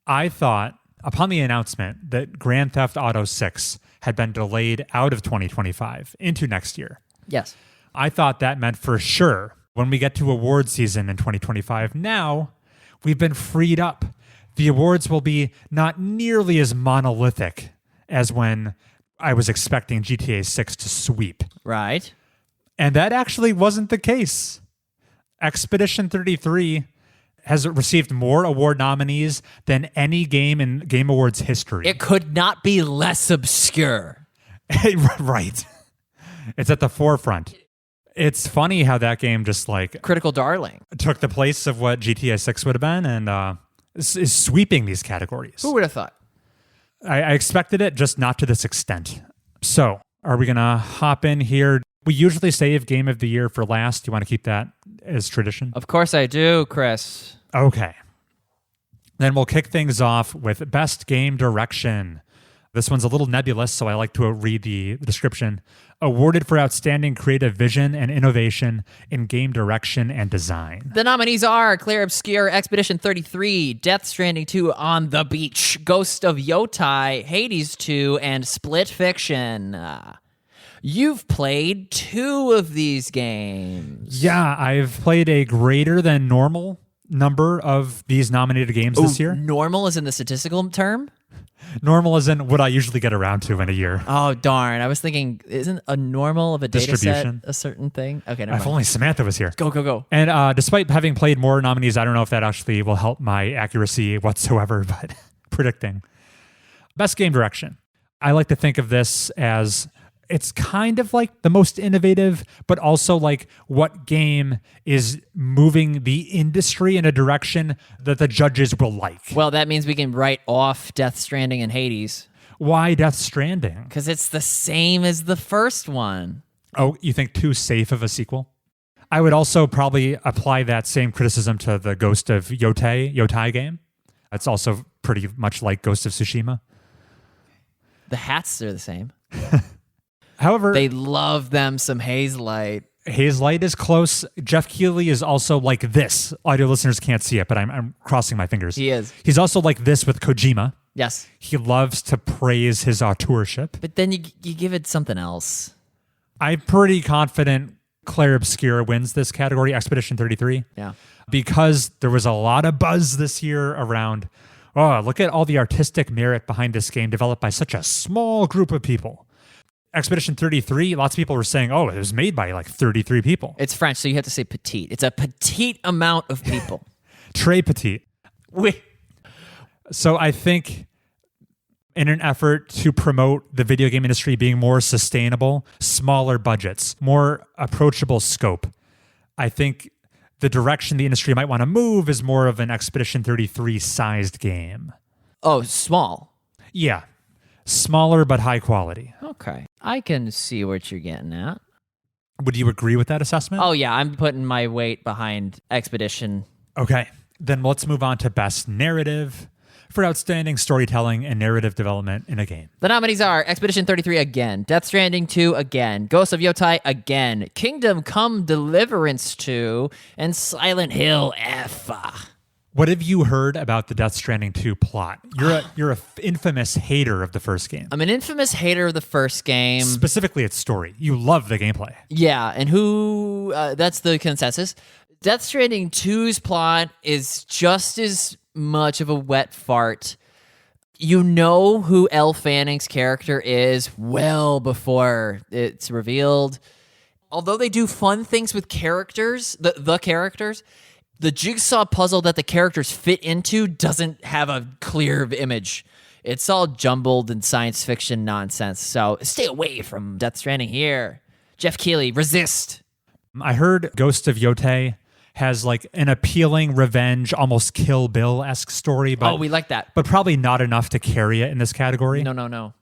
I thought, upon the announcement that Grand Theft Auto 6 had been delayed out of 2025 into next year. Yes. I thought that meant for sure when we get to award season in 2025, now we've been freed up. The awards will be not nearly as monolithic as when I was expecting GTA 6 to sweep. Right. And that actually wasn't the case. Expedition 33 has received more award nominees than any game in Game Awards history. It could not be less obscure. Right. It's at the forefront. It's funny how that game just like critical darling took the place of what GTA 6 would have been and is sweeping these categories. Who would have thought? I expected it, just not to this extent. So are we going to hop in here? We usually save Game of the Year for last. Do you want to keep that as tradition? Of course I do, Chris. Okay. Then we'll kick things off with Best Game Direction. This one's a little nebulous, so I like to read the description. Awarded for outstanding creative vision and innovation in game direction and design. The nominees are Clear Obscure, Expedition 33, Death Stranding 2 on the Beach, Ghost of Yotai, Hades 2, and Split Fiction. You've played 2 of these games. Yeah, I've played a greater than normal number of these nominated games this year. Normal is in the statistical term? Normal isn't what I usually get around to in a year. Oh, darn. I was thinking, isn't a normal of a data set a certain thing? Okay, never mind. If only Samantha was here. Go. And despite having played more nominees, I don't know if that actually will help my accuracy whatsoever, but predicting. Best Game Direction. I like to think of this as it's kind of like the most innovative, but also like what game is moving the industry in a direction that the judges will like. Well, that means we can write off Death Stranding and Hades. Why Death Stranding? Because it's the same as the first one. Oh, you think too safe of a sequel? I would also probably apply that same criticism to the Ghost of Yotai game. It's also pretty much like Ghost of Tsushima. The hats are the same. However, they love them some Hazelight. Hazelight is close. Jeff Keighley is also like this. Audio listeners can't see it, but I'm crossing my fingers. He is. He's also like this with Kojima. Yes. He loves to praise his auteurship. But then you give it something else. I'm pretty confident Claire Obscure wins this category, Expedition 33. Yeah. Because there was a lot of buzz this year around, oh, look at all the artistic merit behind this game developed by such a small group of people. Expedition 33, lots of people were saying, oh, it was made by like 33 people. It's French, so you have to say petite. It's a petite amount of people. Très petite. Oui. So I think in an effort to promote the video game industry being more sustainable, smaller budgets, more approachable scope, I think the direction the industry might want to move is more of an Expedition 33 sized game. Oh, small. Yeah. Smaller but high quality. Okay. I can see what you're getting at. Would you agree with that assessment? Oh, yeah. I'm putting my weight behind Expedition. Okay. Then let's move on to Best Narrative for outstanding storytelling and narrative development in a game. The nominees are Expedition 33 again, Death Stranding 2 again, Ghost of Yotai again, Kingdom Come Deliverance 2, and Silent Hill F. What have you heard about the Death Stranding 2 plot? You're a infamous hater of the first game. I'm an infamous hater of the first game. Specifically its story. You love the gameplay. Yeah, and that's the consensus. Death Stranding 2's plot is just as much of a wet fart. You know who Elle Fanning's character is well before it's revealed. Although they do fun things with characters, the characters, the jigsaw puzzle that the characters fit into doesn't have a clear image. It's all jumbled and science fiction nonsense. So stay away from Death Stranding here. Jeff Keighley, resist. I heard Ghost of Yotai has like an appealing revenge, almost Kill Bill-esque story. But, we like that. But probably not enough to carry it in this category. No.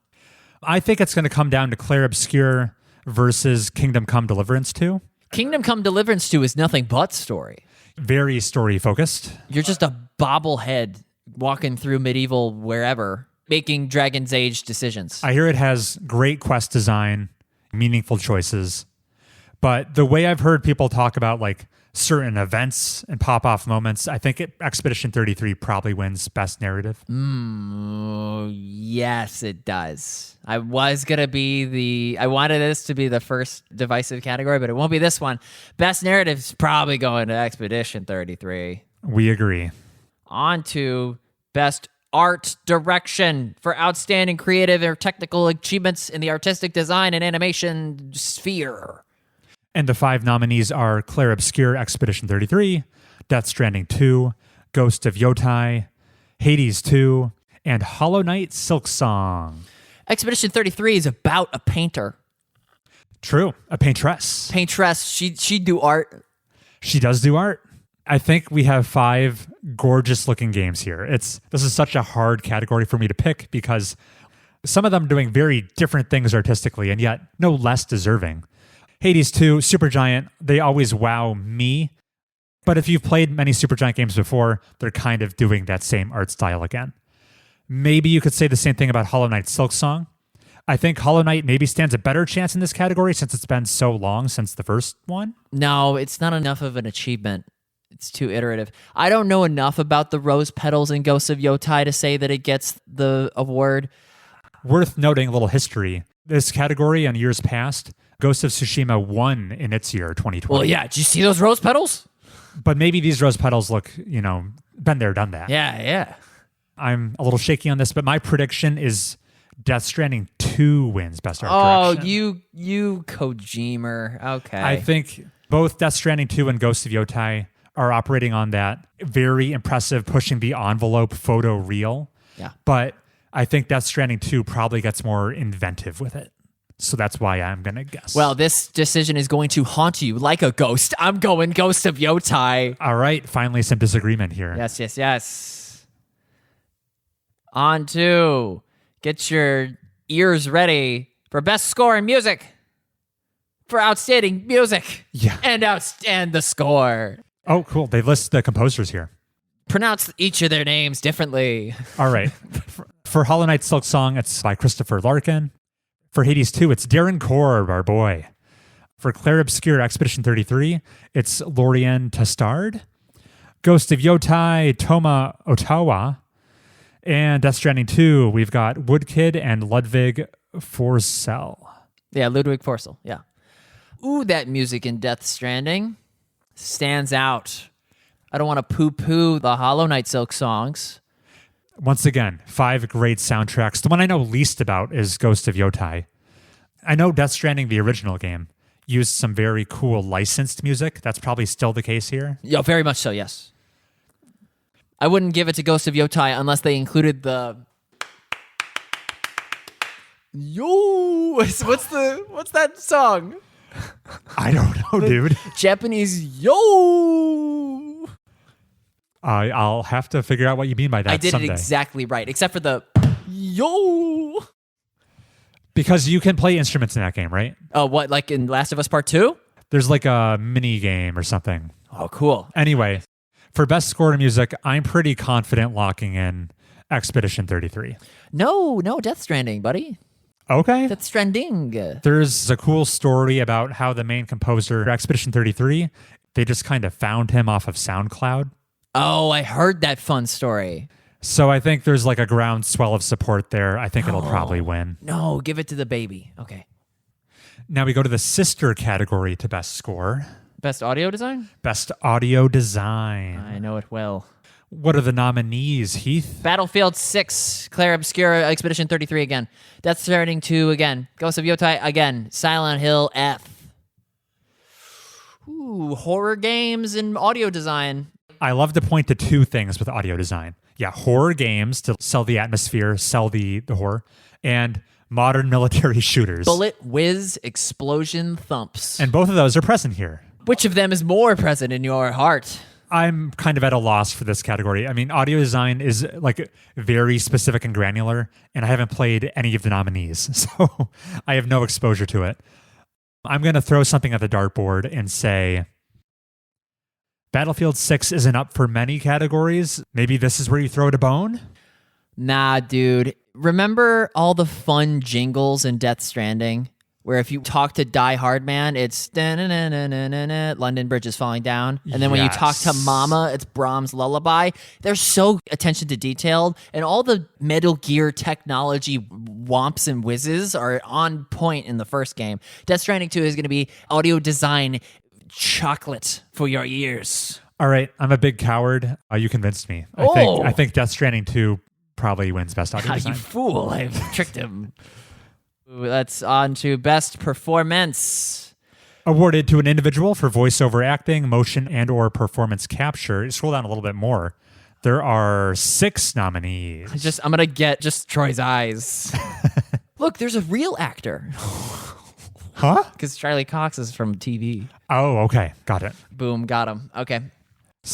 I think it's going to come down to Claire Obscure versus Kingdom Come Deliverance 2. Kingdom Come Deliverance 2 is nothing but story. Very story-focused. You're just a bobblehead walking through medieval wherever, making Dragon's Age decisions. I hear it has great quest design, meaningful choices. But the way I've heard people talk about like certain events and pop-off moments, I think Expedition 33 probably wins Best Narrative. Yes, it does. I wanted this to be the first divisive category, but it won't be this one. Best Narrative is probably going to Expedition 33. We agree. On to Best Art Direction for outstanding creative or technical achievements in the artistic design and animation sphere. And the 5 nominees are Claire Obscure, Expedition 33, Death Stranding 2, Ghost of Yotai, Hades 2, and Hollow Knight Silksong. Expedition 33 is about a painter. True, a paintress. She do art. She does do art. I think we have 5 gorgeous-looking games here. This is such a hard category for me to pick because some of them are doing very different things artistically and yet no less deserving. Hades 2, Supergiant, they always wow me. But if you've played many Supergiant games before, they're kind of doing that same art style again. Maybe you could say the same thing about Hollow Knight Silksong. I think Hollow Knight maybe stands a better chance in this category since it's been so long since the first one. No, it's not enough of an achievement. It's too iterative. I don't know enough about the rose petals in Ghosts of Yotai to say that it gets the award. Worth noting a little history. This category in years past, Ghost of Tsushima won in its year, 2020. Well, yeah. Did you see those rose petals? But maybe these rose petals look, been there, done that. Yeah. I'm a little shaky on this, but my prediction is Death Stranding 2 wins Best Art Direction. Oh, you Kojimer. Okay. I think both Death Stranding 2 and Ghost of Yotai are operating on that very impressive, pushing the envelope photo reel. Yeah. But I think Death Stranding 2 probably gets more inventive with it. So that's why I'm going to guess. Well, this decision is going to haunt you like a ghost. I'm going Ghost of Yotai. All right. Finally, some disagreement here. Yes. On to get your ears ready for best score in music. For outstanding music. Yeah. And the score. Oh, cool. They list the composers here. Pronounce each of their names differently. All right. For Hollow Knight Silksong, it's by Christopher Larkin. For Hades 2, it's Darren Korb, our boy. For Claire Obscure Expedition 33, it's Lorien Testard. Ghost of Yotai, Toma Otawa. And Death Stranding 2, we've got Woodkid and Ludwig Forsell. Yeah, Ludwig Forsell, yeah. Ooh, that music in Death Stranding stands out. I don't want to poo-poo the Hollow Knight Silk songs. Once again, 5 great soundtracks. The one I know least about is Ghost of Yotai. I know Death Stranding, the original game, used some very cool licensed music. That's probably still the case here. Yeah, very much so, yes. I wouldn't give it to Ghost of Yotai unless they included the... Yo! What's that song? I don't know, dude. Japanese yo! I'll have to figure out what you mean by that I did someday. it exactly right, except for the yo! Because you can play instruments in that game, right? Oh, what, like in Last of Us Part 2? There's like a mini game or something. Oh, cool. Anyway, for best score to music, I'm pretty confident locking in Expedition 33. No, Death Stranding, buddy. Okay. Death Stranding. There's a cool story about how the main composer, Expedition 33, they just kind of found him off of SoundCloud. Oh, I heard that fun story. So I think there's like a groundswell of support there. I think it'll probably win. No, give it to the baby. Okay. Now we go to the sister category to best score. Best audio design? Best audio design. I know it well. What are the nominees, Heath? Battlefield 6, Claire Obscura, Expedition 33 again. Death Stranding 2 again. Ghost of Yotai again. Silent Hill F. Ooh, horror games and audio design. I love to point to 2 things with audio design. Yeah, horror games to sell the atmosphere, sell the horror, and modern military shooters. Bullet, whiz, explosion, thumps. And both of those are present here. Which of them is more present in your heart? I'm kind of at a loss for this category. I mean, audio design is like very specific and granular, and I haven't played any of the nominees, so I have no exposure to it. I'm going to throw something at the dartboard and say Battlefield 6 isn't up for many categories. Maybe this is where you throw it a bone? Nah, dude. Remember all the fun jingles in Death Stranding? Where if you talk to Die Hard Man, it's London Bridge is falling down. And then when you talk to Mama, it's Brahms' Lullaby. They're so attention to detail. And all the Metal Gear technology womps and whizzes are on point in the first game. Death Stranding 2 is going to be audio design chocolate for your ears. All right, I'm a big coward. You convinced me. I think Death Stranding 2 probably wins best audio design. You fool. I've tricked him. That's on to best performance. Awarded to an individual for voiceover acting, motion, and or performance capture. Scroll down a little bit more. There are 6 nominees. I'm going to get just Troy's eyes. Look, there's a real actor. Huh? Because Charlie Cox is from TV. Oh, okay. Got it. Boom, got him. Okay.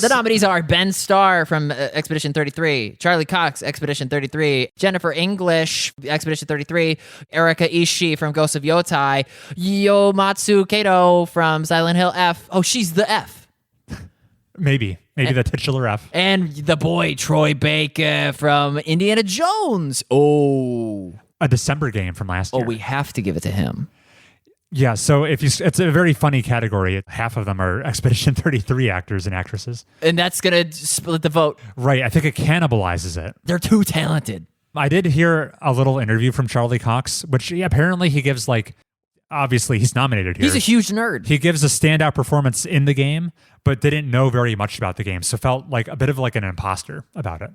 The nominees are Ben Starr from Expedition 33, Charlie Cox, Expedition 33, Jennifer English, Expedition 33, Erika Ishii from Ghost of Yotai, Yomatsu Kato from Silent Hill F. Oh, she's the F. Maybe the titular F. And the boy, Troy Baker from Indiana Jones. Oh. A December game from last year. Oh, we have to give it to him. Yeah, so it's a very funny category. Half of them are Expedition 33 actors and actresses. And that's going to split the vote. Right, I think it cannibalizes it. They're too talented. I did hear a little interview from Charlie Cox, which apparently he gives obviously he's nominated here. He's a huge nerd. He gives a standout performance in the game, but didn't know very much about the game, so felt like a bit of like an imposter about it.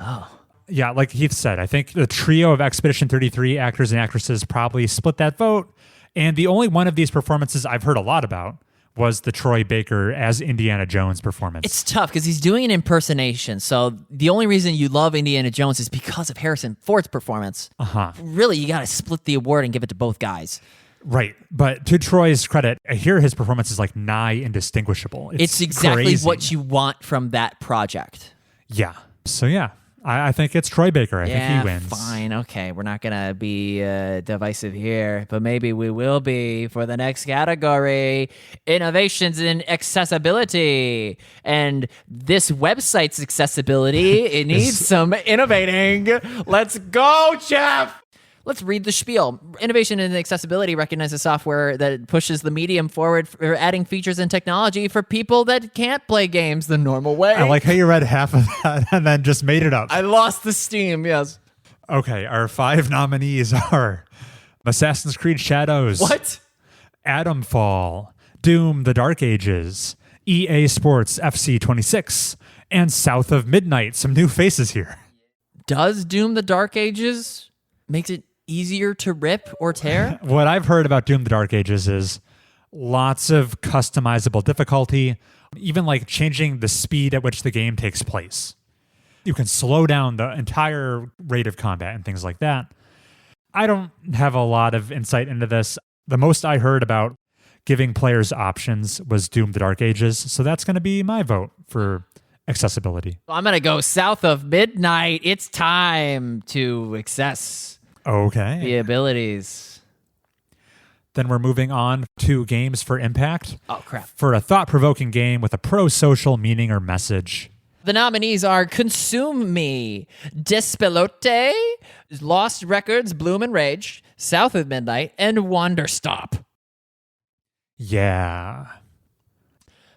Oh. Yeah, like Heath said, I think the trio of Expedition 33 actors and actresses probably split that vote. And the only one of these performances I've heard a lot about was the Troy Baker as Indiana Jones performance. It's tough because he's doing an impersonation. So the only reason you love Indiana Jones is because of Harrison Ford's performance. Uh-huh. Really, you got to split the award and give it to both guys. Right. But to Troy's credit, I hear his performance is like nigh indistinguishable. It's exactly crazy. what you want from that project. Yeah. So yeah, I think it's Troy Baker. I think he wins. Fine. Okay. We're not going to be divisive here, but maybe we will be for the next category, innovations in accessibility. And this website's accessibility, it needs some innovating. Let's go, Jeff. Let's read the spiel. Innovation in accessibility recognizes software that pushes the medium forward for adding features and technology for people that can't play games the normal way. I like how you read half of that and then just made it up. I lost the steam, yes. Okay, our 5 nominees are Assassin's Creed Shadows. What? Atomfall, Doom: The Dark Ages, EA Sports FC 26, and South of Midnight. Some new faces here. Does Doom: The Dark Ages makes it easier to rip or tear? What I've heard about Doom: The Dark Ages is lots of customizable difficulty, even like changing the speed at which the game takes place. You can slow down the entire rate of combat and things like that. I don't have a lot of insight into this. The most I heard about giving players options was Doom: The Dark Ages, so that's going to be my vote for accessibility. I'm going to go South of Midnight. It's time to access Okay. the abilities. Then we're moving on to games for impact. Oh, crap. For a thought-provoking game with a pro-social meaning or message. The nominees are Consume Me, Despelote, Lost Records, Bloom and Rage, South of Midnight, and Wanderstop. Yeah.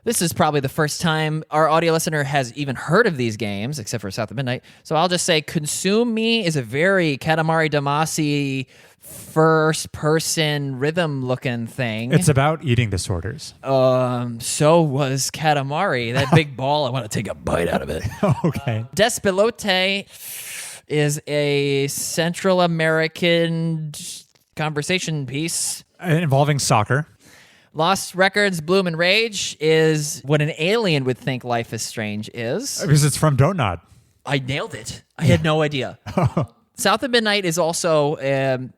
This is probably the first time our audio listener has even heard of these games, except for South of Midnight. So I'll just say Consume Me is a very Katamari Damacy first-person rhythm-looking thing. It's about eating disorders. So was Katamari. That big ball, I want to take a bite out of it. Okay. Despelote is a Central American conversation piece. Involving soccer. Lost Records, Bloom and Rage is what an alien would think Life is Strange is. Because it's from Don't Nod. I nailed it. I had no idea. South of Midnight is also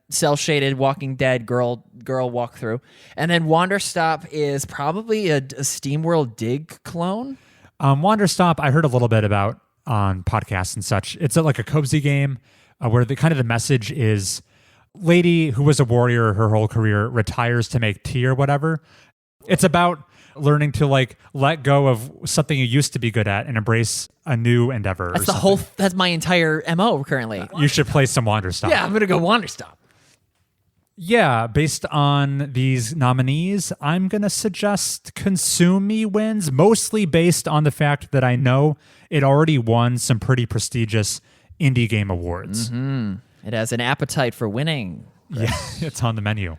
cel-shaded Walking Dead girl walkthrough. And then Wanderstop is probably a SteamWorld Dig clone. Wanderstop, I heard a little bit about on podcasts and such. It's like a cozy game where the message is lady who was a warrior her whole career retires to make tea or whatever. It's about learning to let go of something you used to be good at and embrace a new endeavor. That's my entire MO currently. You should play some Wanderstop. Yeah, I'm going to go Wanderstop. Yeah, based on these nominees, I'm going to suggest Consume Me wins, mostly based on the fact that I know it already won some pretty prestigious indie game awards. Mm-hmm. It has an appetite for winning. Yeah, it's on the menu.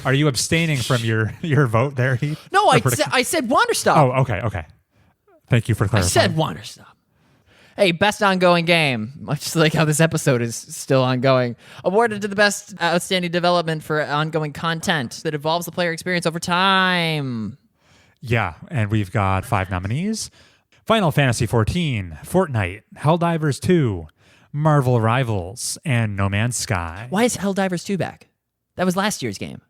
Are you abstaining from your vote there, Heath? No, I said Wanderstop. Oh, okay. Thank you for clarifying. I said Wanderstop. Hey, best ongoing game, much like how this episode is still ongoing. Awarded to the best outstanding development for ongoing content that evolves the player experience over time. Yeah, and we've got 5 nominees. Final Fantasy XIV, Fortnite, Helldivers 2, Marvel Rivals, and No Man's Sky. Why is Helldivers 2 back? That was last year's game.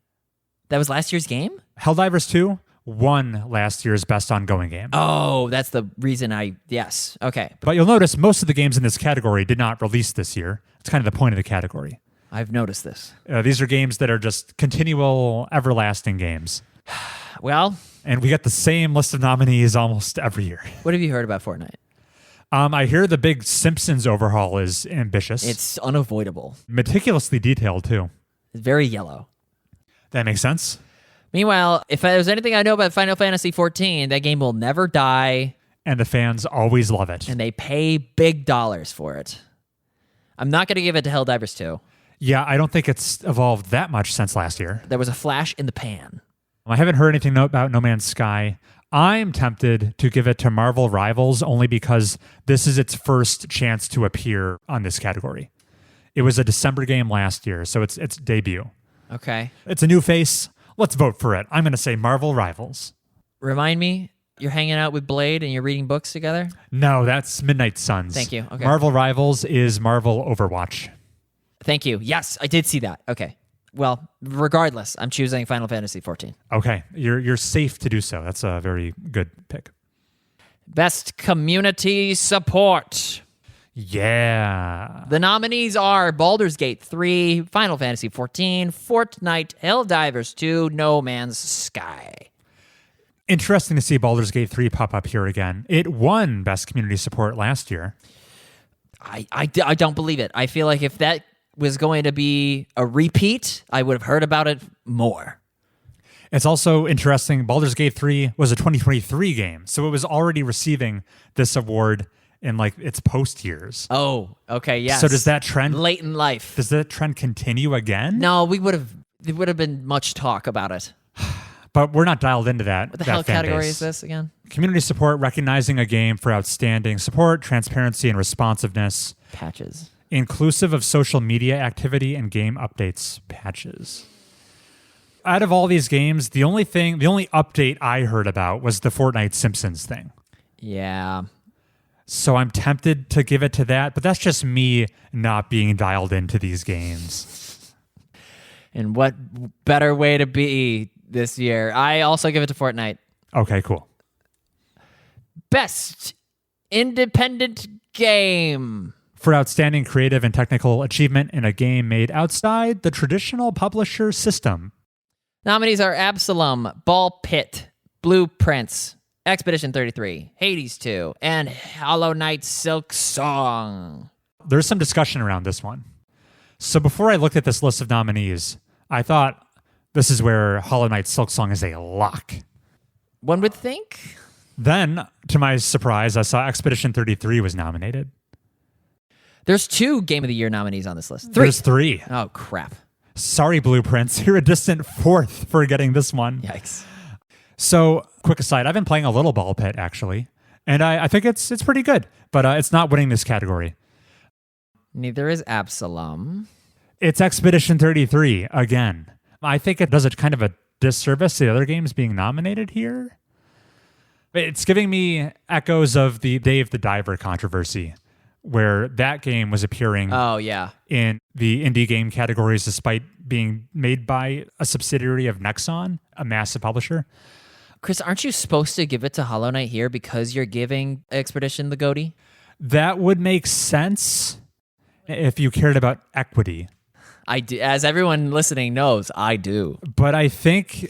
Helldivers 2 won last year's best ongoing game. Oh, that's the reason yes. Okay. But you'll notice most of the games in this category did not release this year. It's kind of the point of the category. I've noticed this. These are games that are just continual, everlasting games. Well. And we get the same list of nominees almost every year. What have you heard about Fortnite? I hear the big Simpsons overhaul is ambitious. It's unavoidable. Meticulously detailed, too. It's very yellow. That makes sense. Meanwhile, if there's anything I know about Final Fantasy XIV, that game will never die. And the fans always love it. And they pay big dollars for it. I'm not going to give it to Helldivers 2. Yeah, I don't think it's evolved that much since last year. There was a flash in the pan. I haven't heard anything about No Man's Sky. I'm tempted to give it to Marvel Rivals only because this is its first chance to appear on this category. It was a December game last year, so it's its debut. Okay. It's a new face. Let's vote for it. I'm going to say Marvel Rivals. Remind me, you're hanging out with Blade and you're reading books together? No, that's Midnight Suns. Thank you. Okay. Marvel Rivals is Marvel Overwatch. Thank you. Yes, I did see that. Okay. Well, regardless, I'm choosing Final Fantasy XIV. Okay. You're safe to do so. That's a very good pick. Best community support. Yeah. The nominees are Baldur's Gate 3, Final Fantasy XIV, Fortnite, Helldivers 2, No Man's Sky. Interesting to see Baldur's Gate 3 pop up here again. It won Best Community Support last year. I don't believe it. I feel like if that was going to be a repeat, I would have heard about it more. It's also interesting, Baldur's Gate 3 was a 2023 game, so it was already receiving this award in its post years. Oh, okay, yes. So does that trend late in life? Does that trend continue again? No, there would have been much talk about it. but we're not dialed into that. What the hell category is this again? Community support, recognizing a game for outstanding support, transparency, and responsiveness. Patches. Inclusive of social media activity and game updates. Patches. Out of all these games, the only update I heard about was the Fortnite Simpsons thing. Yeah. So I'm tempted to give it to that, but that's just me not being dialed into these games. And what better way to be this year? I also give it to Fortnite. Okay, cool. Best independent game. For outstanding creative and technical achievement in a game made outside the traditional publisher system. Nominees are Absalom, Ball Pit, Blueprints, Expedition 33, Hades 2, and Hollow Knight Silk Song. There's some discussion around this one. So before I looked at this list of nominees, I thought this is where Hollow Knight Silk Song is a lock. One would think. Then, to my surprise, I saw Expedition 33 was nominated. There's 2 Game of the Year nominees on this list. 3. There's 3. Oh, crap. Sorry, Blueprints. You're a distant 4th for getting this one. Yikes. So, quick aside, I've been playing a little Ball Pit, actually, and I think it's pretty good, but it's not winning this category. Neither is Absalom. It's Expedition 33, again. I think it does a kind of a disservice to the other games being nominated here. It's giving me echoes of the Dave the Diver controversy, where that game was appearing in the indie game categories despite being made by a subsidiary of Nexon, a massive publisher. Chris, aren't you supposed to give it to Hollow Knight here because you're giving Expedition the goatee? That would make sense if you cared about equity. I do. As everyone listening knows, I do. But I think...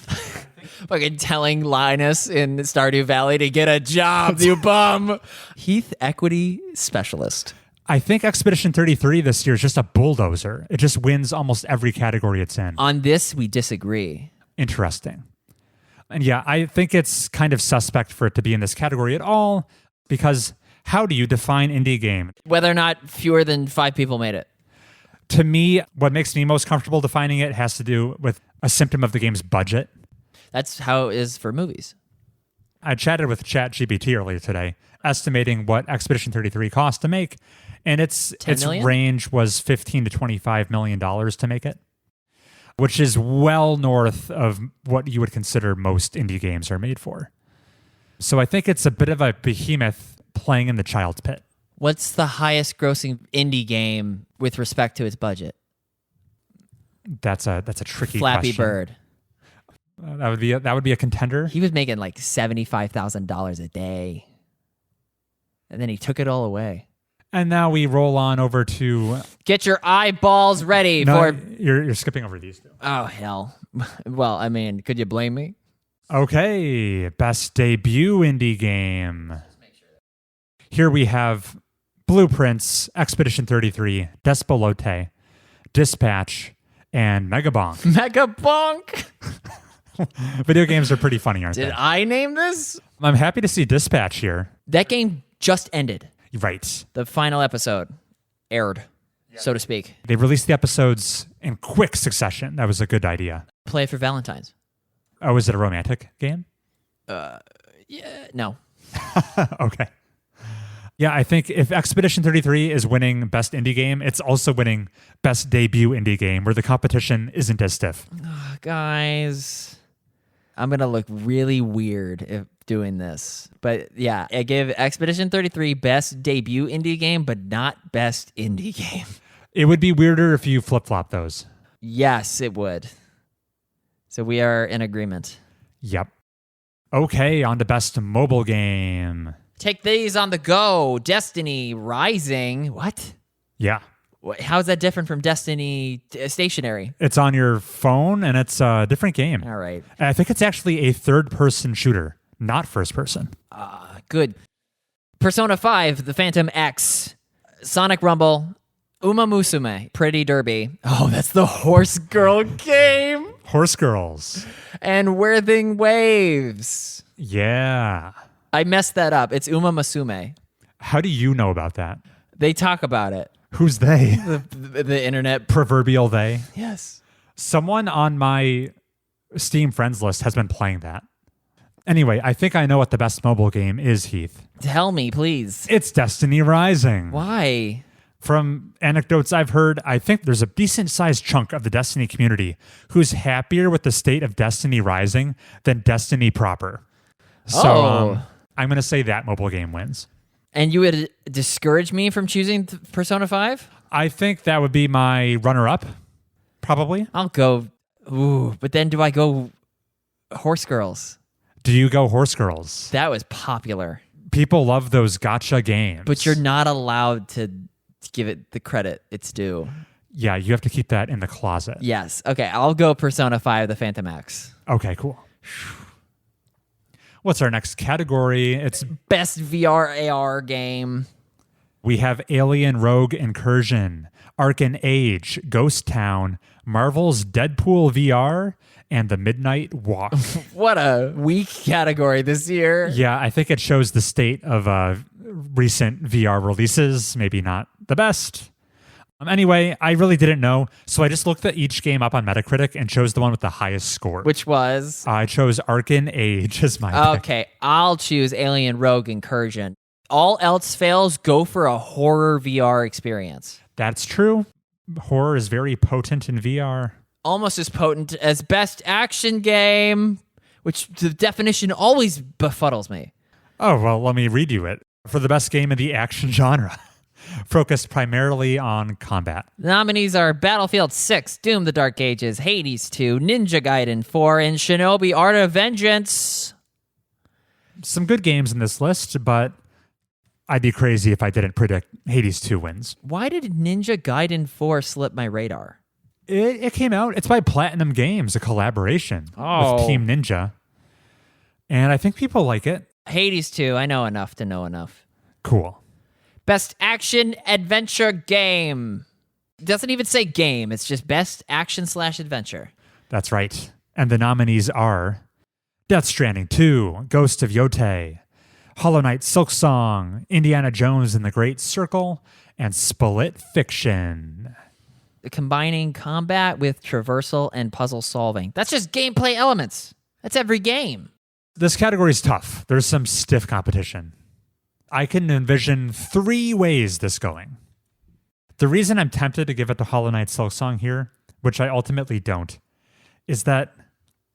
Fucking telling Linus in Stardew Valley to get a job, you bum. Heath, equity specialist. I think Expedition 33 this year is just a bulldozer. It just wins almost every category it's in. On this, we disagree. Interesting. And yeah, I think it's kind of suspect for it to be in this category at all, because how do you define indie game? Whether or not fewer than 5 people made it. To me, what makes me most comfortable defining it has to do with a symptom of the game's budget. That's how it is for movies. I chatted with ChatGPT earlier today, estimating what Expedition 33 cost to make, and its range was $15 to $25 million to make it, which is well north of what you would consider most indie games are made for. So I think it's a bit of a behemoth playing in the child's pit. What's the highest grossing indie game with respect to its budget? That's a tricky Flappy question. Bird. That would be a contender. He was making like $75,000 a day. And then he took it all away. And now we roll on over to... Get your eyeballs ready for... You're skipping over these two. Oh, hell. Well, I mean, could you blame me? Okay, best debut indie game. Here we have Blueprints, Expedition 33, Despolote, Dispatch, and Megabonk. Megabonk! Video games are pretty funny, aren't they? Did I name this? I'm happy to see Dispatch here. That game just ended. Right. The final episode aired, so to speak. They released the episodes in quick succession. That was a good idea. Play it for Valentine's. Oh, is it a romantic game? Yeah, no. Okay. Yeah, I think if Expedition 33 is winning Best Indie Game, it's also winning Best Debut Indie Game, where the competition isn't as stiff. Guys, I'm going to look really weird if doing this. But yeah, I give Expedition 33 Best Debut Indie Game, but not Best Indie Game. It would be weirder if you flip-flop those. Yes, it would. So we are in agreement. Yep. Okay, on to Best Mobile Game. Take these on the go. Destiny Rising. What? Yeah. How is that different from Destiny Stationary? It's on your phone, and it's a different game. All right. I think it's actually a third-person shooter, not first-person. Good. Persona 5, The Phantom X, Sonic Rumble, Uma Musume, Pretty Derby. Oh, that's the horse girl game. Horse Girls. And Worthing Waves. Yeah. I messed that up. It's Uma Musume. How do you know about that? They talk about it. Who's they? The internet. Proverbial they. Yes. Someone on my Steam friends list has been playing that. Anyway, I think I know what the best mobile game is, Heath. Tell me, please. It's Destiny Rising. Why? From anecdotes I've heard, I think there's a decent-sized chunk of the Destiny community who's happier with the state of Destiny Rising than Destiny proper. So I'm going to say that mobile game wins. And you would discourage me from choosing Persona 5? I think that would be my runner-up, probably. I'll go... Ooh, but then do I go Horse Girls? Do you go Horse Girls? That was popular. People love those gacha games. But you're not allowed to give it the credit it's due. Yeah, you have to keep that in the closet. Yes. Okay, I'll go Persona 5, the Phantom X. Okay, cool. What's our next category? It's Best VR AR game. We have Alien Rogue Incursion, Arcan Age, Ghost Town, Marvel's Deadpool VR, and The Midnight Walk. What a weak category this year. Yeah, I think it shows the state of recent VR releases. Maybe not the best. Anyway, I really didn't know, so I just looked at each game up on Metacritic and chose the one with the highest score. Which was? I chose Arcan Age as my pick. Okay, I'll choose Alien Rogue Incursion. All else fails, go for a horror VR experience. That's true. Horror is very potent in VR. Almost as potent as Best Action Game, which the definition always befuddles me. Oh, well, let me read you it. For the best game in the action genre, focused primarily on combat. The nominees are Battlefield 6, Doom the Dark Ages, Hades 2, Ninja Gaiden 4, and Shinobi Art of Vengeance. Some good games in this list, but I'd be crazy if I didn't predict Hades 2 wins. Why did Ninja Gaiden 4 slip my radar? It came out. It's by Platinum Games, a collaboration with Team Ninja. And I think people like it. Hades 2, I know enough to know enough. Cool. Best Action Adventure Game. It doesn't even say game. It's just Best Action/Adventure. That's right. And the nominees are Death Stranding 2, Ghost of Yotei, Hollow Knight Silksong, Indiana Jones and the Great Circle, and Split Fiction. Combining combat with traversal and puzzle solving. That's just gameplay elements. That's every game. This category is tough. There's some stiff competition. I can envision 3 ways this going. The reason I'm tempted to give it to Hollow Knight Silksong here, which I ultimately don't, is that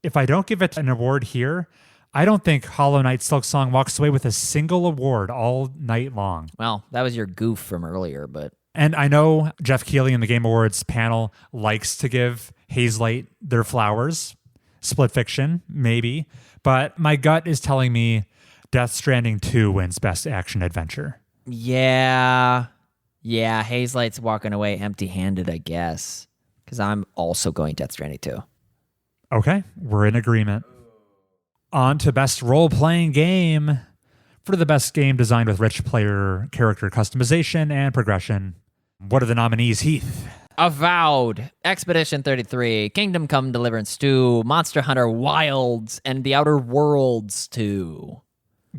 if I don't give it an award here, I don't think Hollow Knight Silksong walks away with a single award all night long. Well, that was your goof from earlier, but... And I know Jeff Keighley in the Game Awards panel likes to give Hazelight their flowers. Split Fiction, maybe. But my gut is telling me Death Stranding 2 wins Best Action Adventure. Yeah, Hazelight's walking away empty-handed, I guess. Because I'm also going Death Stranding 2. Okay, we're in agreement. On to Best Role-Playing Game. For the best game designed with rich player character customization and progression. What are the nominees, Heath? Avowed, Expedition 33, Kingdom Come Deliverance 2, Monster Hunter Wilds, and The Outer Worlds 2.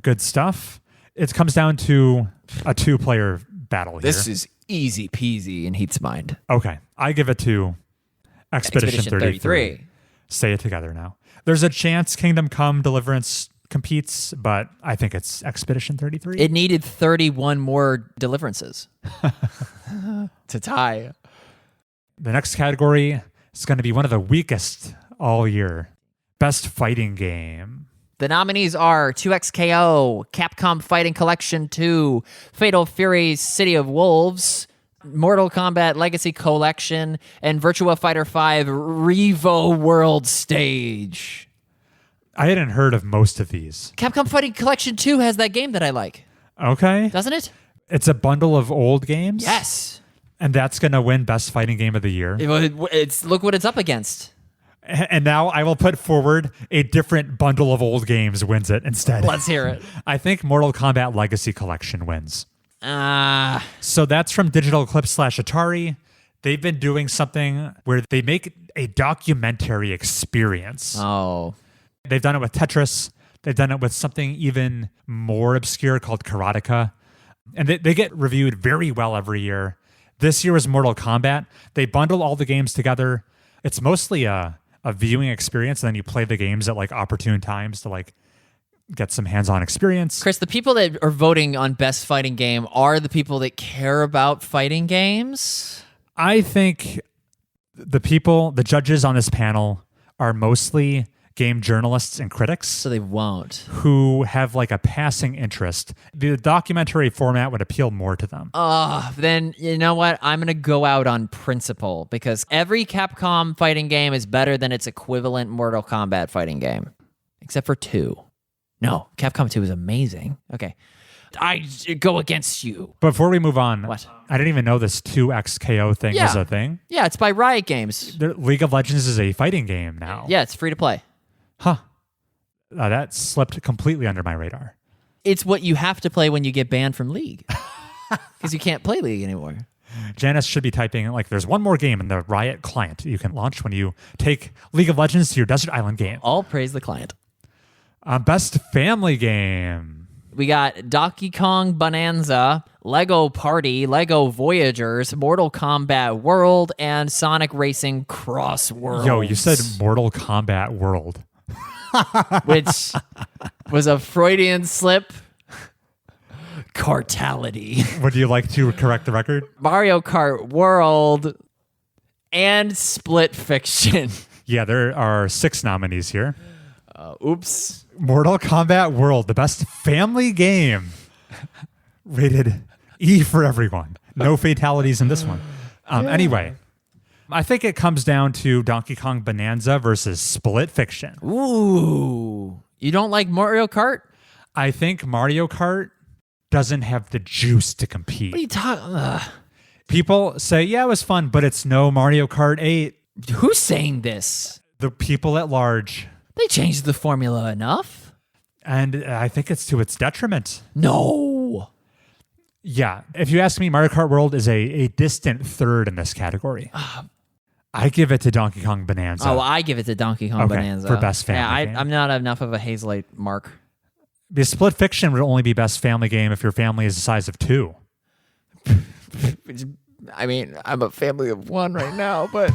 Good stuff. It comes down to a 2-player battle here. This is easy peasy in Heath's mind. Okay, I give it to Expedition 33. Say it together now. There's a chance Kingdom Come Deliverance competes, but I think it's Expedition 33. It needed 31 more deliverances to tie. The next category is going to be one of the weakest all year. Best Fighting Game. The nominees are 2XKO, Capcom Fighting Collection 2, Fatal Fury City of Wolves, Mortal Kombat Legacy Collection, and Virtua Fighter 5 Revo World Stage. I hadn't heard of most of these. Capcom Fighting Collection 2 has that game that I like. Okay. Doesn't it? It's a bundle of old games? Yes. And that's going to win Best Fighting Game of the Year. It's look what it's up against. And now I will put forward a different bundle of old games wins it instead. Let's hear it. I think Mortal Kombat Legacy Collection wins. So that's from Digital Eclipse / Atari. They've been doing something where they make a documentary experience. Oh. They've done it with Tetris. They've done it with something even more obscure called Karateka. And they get reviewed very well every year. This year was Mortal Kombat. They bundle all the games together. It's mostly a a viewing experience, and then you play the games at like opportune times to like get some hands-on experience. Chris, the people that are voting on best fighting game are the people that care about fighting games. I think the judges on this panel are mostly game journalists and critics. So they won't. Who have like a passing interest. The documentary format would appeal more to them. Then you know what? I'm going to go out on principle because every Capcom fighting game is better than its equivalent Mortal Kombat fighting game. Except for 2. No, Capcom 2 is amazing. Okay. I go against you. Before we move on, What? I didn't even know this 2XKO thing was a thing. Yeah, it's by Riot Games. League of Legends is a fighting game now. Yeah, it's free to play. Huh. That slipped completely under my radar. It's what you have to play when you get banned from League. Because you can't play League anymore. Janice should be typing, like, there's one more game in the Riot client you can launch when you take League of Legends to your Desert Island game. All praise the client. Best family game. We got Donkey Kong Bonanza, Lego Party, Lego Voyagers, Mortal Kombat World, and Sonic Racing Cross Worlds. Yo, you said Mortal Kombat World. Which was a Freudian slip. Cartality. Would you like to correct the record? Mario Kart World and Split Fiction. Yeah, there are 6 nominees here. Oops. Mortal Kombat World, the best family game. Rated E for everyone. No fatalities in this one. Anyway, I think it comes down to Donkey Kong Bonanza versus Split Fiction. Ooh. You don't like Mario Kart? I think Mario Kart doesn't have the juice to compete. What are you talking? People say, yeah, it was fun, but it's no Mario Kart 8. Who's saying this? The people at large. They changed the formula enough. And I think it's to its detriment. No. Yeah. If you ask me, Mario Kart World is a distant third in this category. I give it to Donkey Kong Bonanza. Oh, I give it to Donkey Kong Bonanza. For best family game. I'm not enough of a Hazelight mark. The Split Fiction would only be best family game if your family is the size of 2. I mean, I'm a family of 1 right now, but...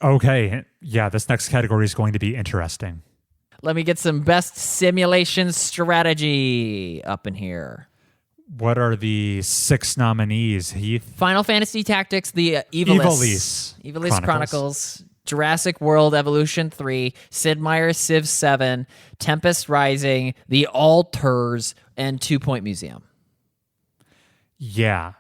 Okay. Yeah, this next category is going to be interesting. Let me get some best simulation strategy up in here. What are the 6 nominees, Heath? Final Fantasy Tactics, the Ivalice Chronicles, Jurassic World Evolution 3, Sid Meier's Civ 7, Tempest Rising, The Alters, and 2 Point Museum. Yeah.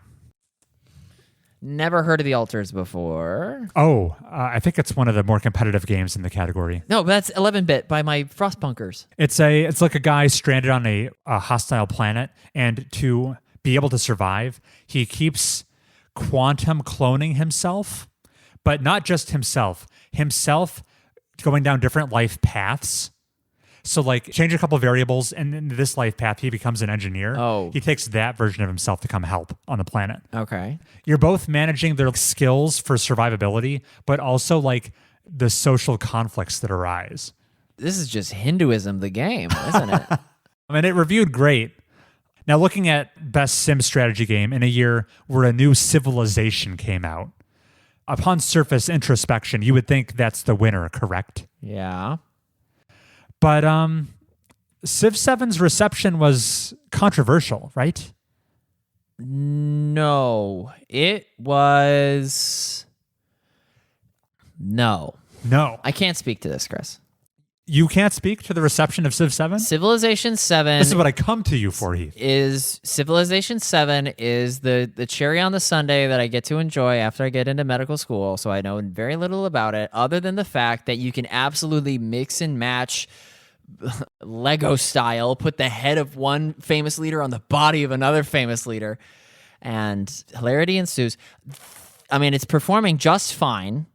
Never heard of The Alters before. Oh, I think it's one of the more competitive games in the category. No, but that's 11-bit by my Frostpunkers. It's like a guy stranded on a hostile planet, and to be able to survive, he keeps quantum cloning himself, but not just himself going down different life paths. So like change a couple of variables, and in this life path, he becomes an engineer. Oh. He takes that version of himself to come help on the planet. Okay. You're both managing their skills for survivability, but also like the social conflicts that arise. This is just Hinduism, the game, isn't it? I mean, it reviewed great. Now, looking at best sim strategy game in a year where a new Civilization came out, upon surface introspection, you would think that's the winner, correct? Yeah. But Civ 7's reception was controversial, right? No, it was... No. I can't speak to this, Chris. You can't speak to the reception of Civ 7? Civilization 7... This is what I come to you for, Heath. Civilization 7 is the cherry on the sundae that I get to enjoy after I get into medical school, so I know very little about it, other than the fact that you can absolutely mix and match Lego style, put the head of one famous leader on the body of another famous leader, and hilarity ensues. I mean, it's performing just fine.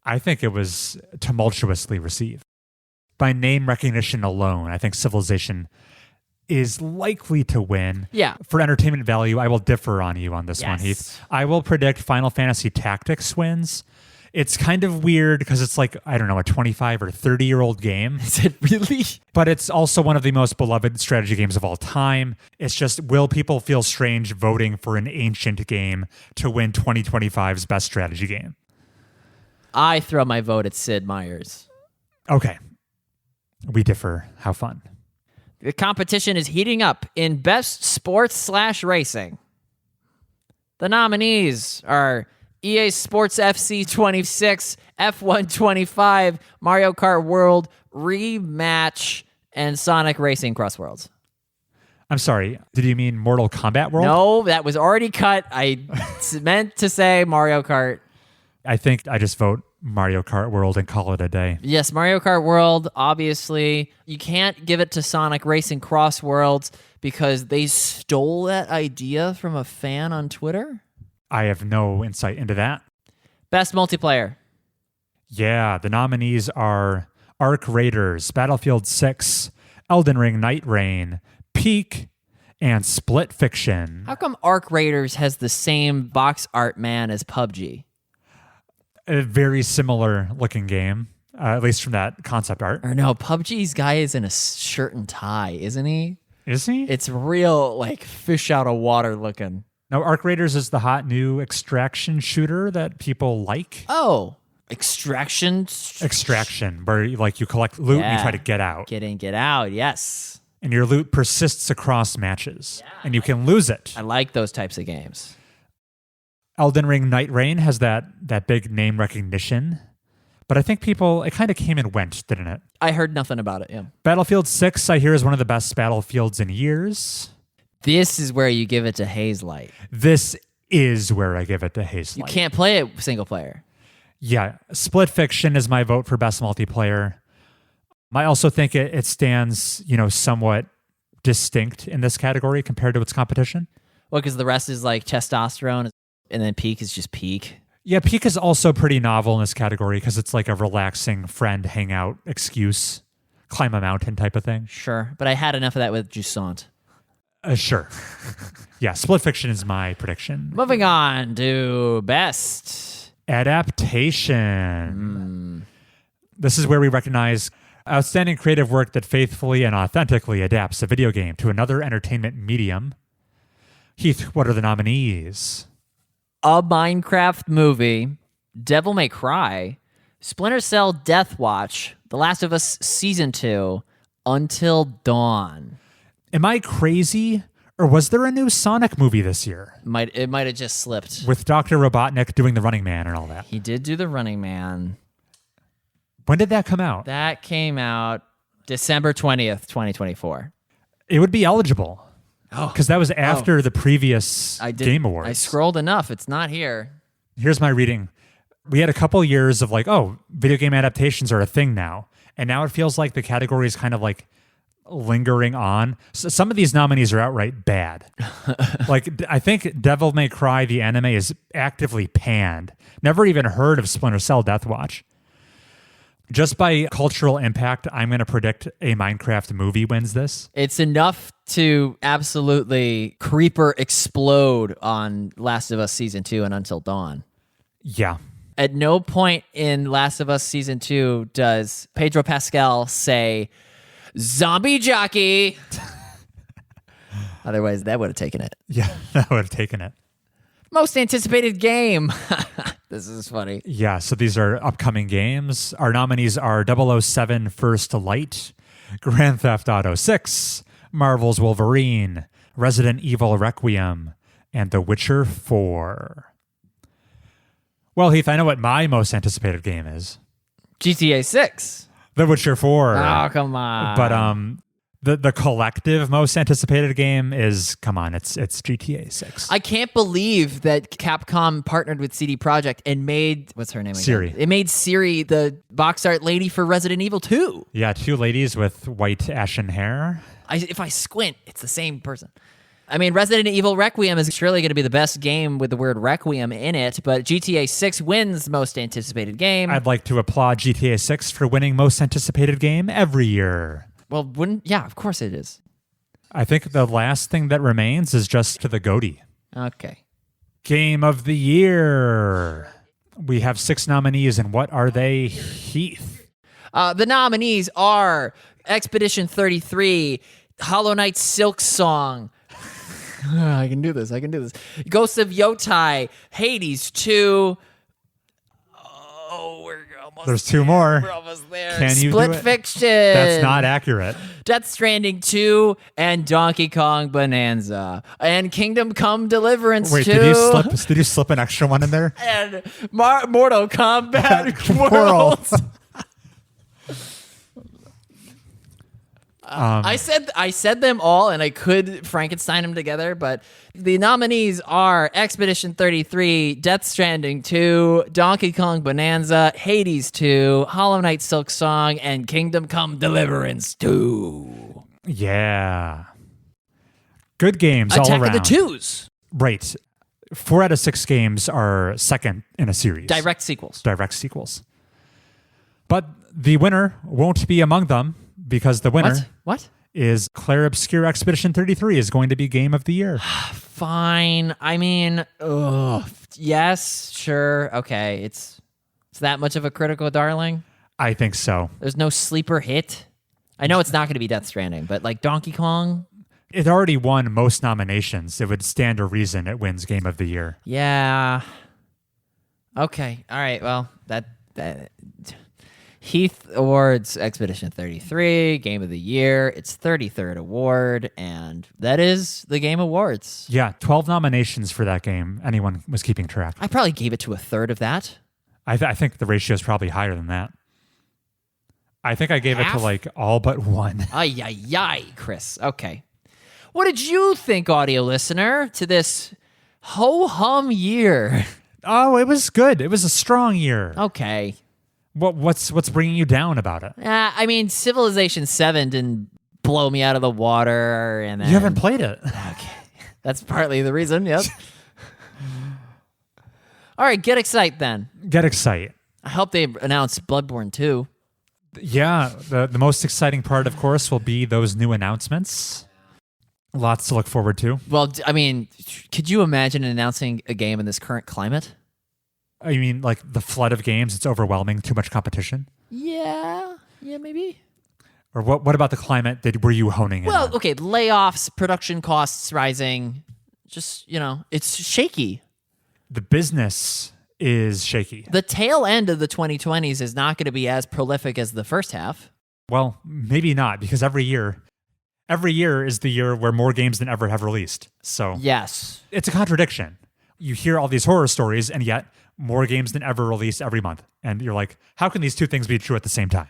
I think it was tumultuously received. By name recognition alone, I think Civilization is likely to win. Yeah. For entertainment value, I will differ on you on this one, Yes. Heath. I will predict Final Fantasy Tactics wins. It's kind of weird because it's like, I don't know, a 25 or 30-year-old game. Is it really? But it's also one of the most beloved strategy games of all time. It's just, will people feel strange voting for an ancient game to win 2025's best strategy game? I throw my vote at Sid Meier's. Okay. We differ. How fun. The competition is heating up in best sports/racing. The nominees are EA Sports FC 26, F1 25, Mario Kart World Rematch, and Sonic Racing Cross Worlds. I'm sorry. Did you mean Mortal Kombat World? No, that was already cut. I meant to say Mario Kart. I think I just vote Mario Kart World and call it a day. Yes, Mario Kart World, obviously. You can't give it to Sonic Racing Cross Worlds because they stole that idea from a fan on Twitter. I have no insight into that. Best multiplayer. Yeah, the nominees are Arc Raiders, Battlefield 6, Elden Ring Night Reign, Peak, and Split Fiction. How come Arc Raiders has the same box art man as PUBG? A very similar looking game, at least from that concept art. Or no, PUBG's guy is in a shirt and tie, isn't he? Is he? It's real, like, fish out of water looking. No, Arc Raiders is the hot new extraction shooter that people like. Oh, Extraction, where you collect loot and you Yeah. try to get out. Get in, get out, yes. And your loot persists across matches. And you can lose it. I like those types of games. Elden Ring Night Reign has that big name recognition. But I think it kind of came and went, didn't it? I heard nothing about it, yeah. Battlefield 6, I hear, is one of the best battlefields in years. This is where you give it to Hazelight. This is where I give it to Hazelight. You can't play it single player. Yeah, Split Fiction is my vote for best multiplayer. I also think it stands, somewhat distinct in this category compared to its competition. Well, because the rest is like testosterone, and then Peak is just Peak. Yeah, Peak is also pretty novel in this category because it's like a relaxing friend hangout excuse, climb a mountain type of thing. Sure, but I had enough of that with Jusant. Sure. Yeah, Split Fiction is my prediction. Moving on to best adaptation. This is where we recognize outstanding creative work that faithfully and authentically adapts a video game to another entertainment medium. Heath, what are the nominees? A Minecraft Movie, Devil May Cry, Splinter Cell Death Watch, The Last of Us Season 2, Until Dawn. Am I crazy, or was there a new Sonic movie this year? It might have just slipped. With Dr. Robotnik doing the Running Man and all that. He did do the Running Man. When did that come out? That came out December 20th, 2024. It would be eligible. Because that was after the previous Game Awards. I scrolled enough. It's not here. Here's my reading. We had a couple years of video game adaptations are a thing now. And now it feels like the category is kind of like lingering on. So some of these nominees are outright bad. I think Devil May Cry, the anime, is actively panned. Never even heard of Splinter Cell Death Watch. Just by cultural impact, I'm going to predict a Minecraft movie wins this. It's enough to absolutely creeper explode on Last of Us Season 2 and Until Dawn. Yeah. At no point in Last of Us Season 2 does Pedro Pascal say, "Zombie jockey." Otherwise, that would have taken it. Yeah, that would have taken it. Most anticipated game. This is funny. Yeah, so these are upcoming games. Our nominees are 007 First Light, Grand Theft Auto 6, Marvel's Wolverine, Resident Evil Requiem, and The Witcher 4. Well, Heath, I know what my most anticipated game is. GTA 6. The Witcher 4. Oh, come on. But the collective most anticipated game is, it's GTA 6. I can't believe that Capcom partnered with CD Projekt and made, what's her name again? Siri. It made Siri the box art lady for Resident Evil 2. Yeah, two ladies with white ashen hair. If I squint, it's the same person. I mean, Resident Evil Requiem is surely going to be the best game with the word Requiem in it, but GTA 6 wins most anticipated game. I'd like to applaud GTA 6 for winning most anticipated game every year. Well, of course it is. I think the last thing that remains is just to the GOTY. Okay. Game of the Year. We have 6 nominees, and what are they, Heath? The nominees are Expedition 33, Hollow Knight Silk Song. I can do this. Ghost of Yotai, Hades 2. Oh, we're almost There's 2 more. We're almost there. Can you Split do it? Fiction. That's not accurate. Death Stranding 2 and Donkey Kong Bonanza. And Kingdom Come Deliverance 2. Wait, did you slip an extra one in there? And Mortal Kombat Worlds. I said them all, and I could Frankenstein them together, but the nominees are Expedition 33, Death Stranding 2, Donkey Kong Bonanza, Hades 2, Hollow Knight Silk Song, and Kingdom Come Deliverance 2. Yeah. Good games all around. Attack of the Twos. Right. 4 out of 6 games are second in a series. Direct sequels. But the winner won't be among them, because the winner What? is Claire Obscure Expedition 33 is going to be Game of the Year. Fine. I mean, yes, sure. Okay. It's that much of a critical darling. I think so. There's no sleeper hit. I know it's not going to be Death Stranding, but like Donkey Kong. It already won most nominations. It would stand to reason it wins Game of the Year. Yeah. Okay. All right. Well, that Heath awards Expedition 33, Game of the Year. It's 33rd award, and that is the Game Awards. Yeah, 12 nominations for that game. Anyone was keeping track. I probably gave it to a third of that. I think the ratio is probably higher than that. I think I gave it to like all but one. Ay, Chris. Okay. What did you think, audio listener, to this ho-hum year? Oh, it was good. It was a strong year. Okay. What's bringing you down about it? I mean, Civilization 7 didn't blow me out of the water. And then, You haven't played it. Okay. That's partly the reason, yep. All right, get excited then. Get excited. I hope they announce Bloodborne 2. Yeah, the most exciting part, of course, will be those new announcements. Lots to look forward to. Well, I mean, could you imagine announcing a game in this current climate? I mean, like the flood of games, it's overwhelming, too much competition. Yeah, maybe. Or what about the climate that were you honing in Well, on? okay, layoffs, production costs rising. Just, it's shaky. The business is shaky. The tail end of the 2020s is not going to be as prolific as the first half. Well, maybe not, because every year is the year where more games than ever have released. So Yes. it's a contradiction. You hear all these horror stories, and yet more games than ever release every month. And you're like, how can these two things be true at the same time?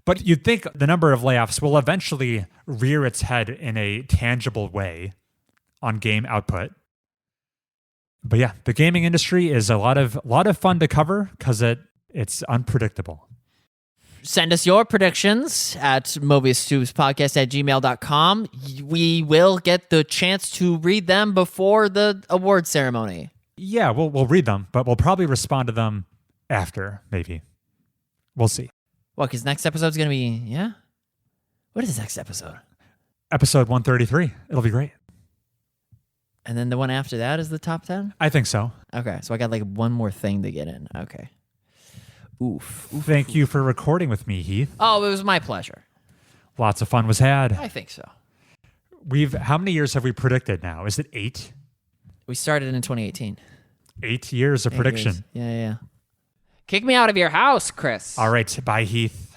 But you'd think the number of layoffs will eventually rear its head in a tangible way on game output. But yeah, the gaming industry is a lot of fun to cover because it's unpredictable. Send us your predictions at mobiustubespodcast@gmail.com. We will get the chance to read them before the award ceremony. Yeah, we'll read them, but we'll probably respond to them after, maybe. We'll see. Well, because next episode's going to be, yeah? What is next episode? Episode 133. It'll be great. And then the one after that is the top 10? I think so. Okay, so I got like one more thing to get in. Okay. Oof. Thank you for recording with me, Heath. Oh, it was my pleasure. Lots of fun was had. I think so. How many years have we predicted now? Is it 8? We started in 2018. 8 years of 8 prediction. years. Yeah. Kick me out of your house, Chris. All right. Bye, Heath.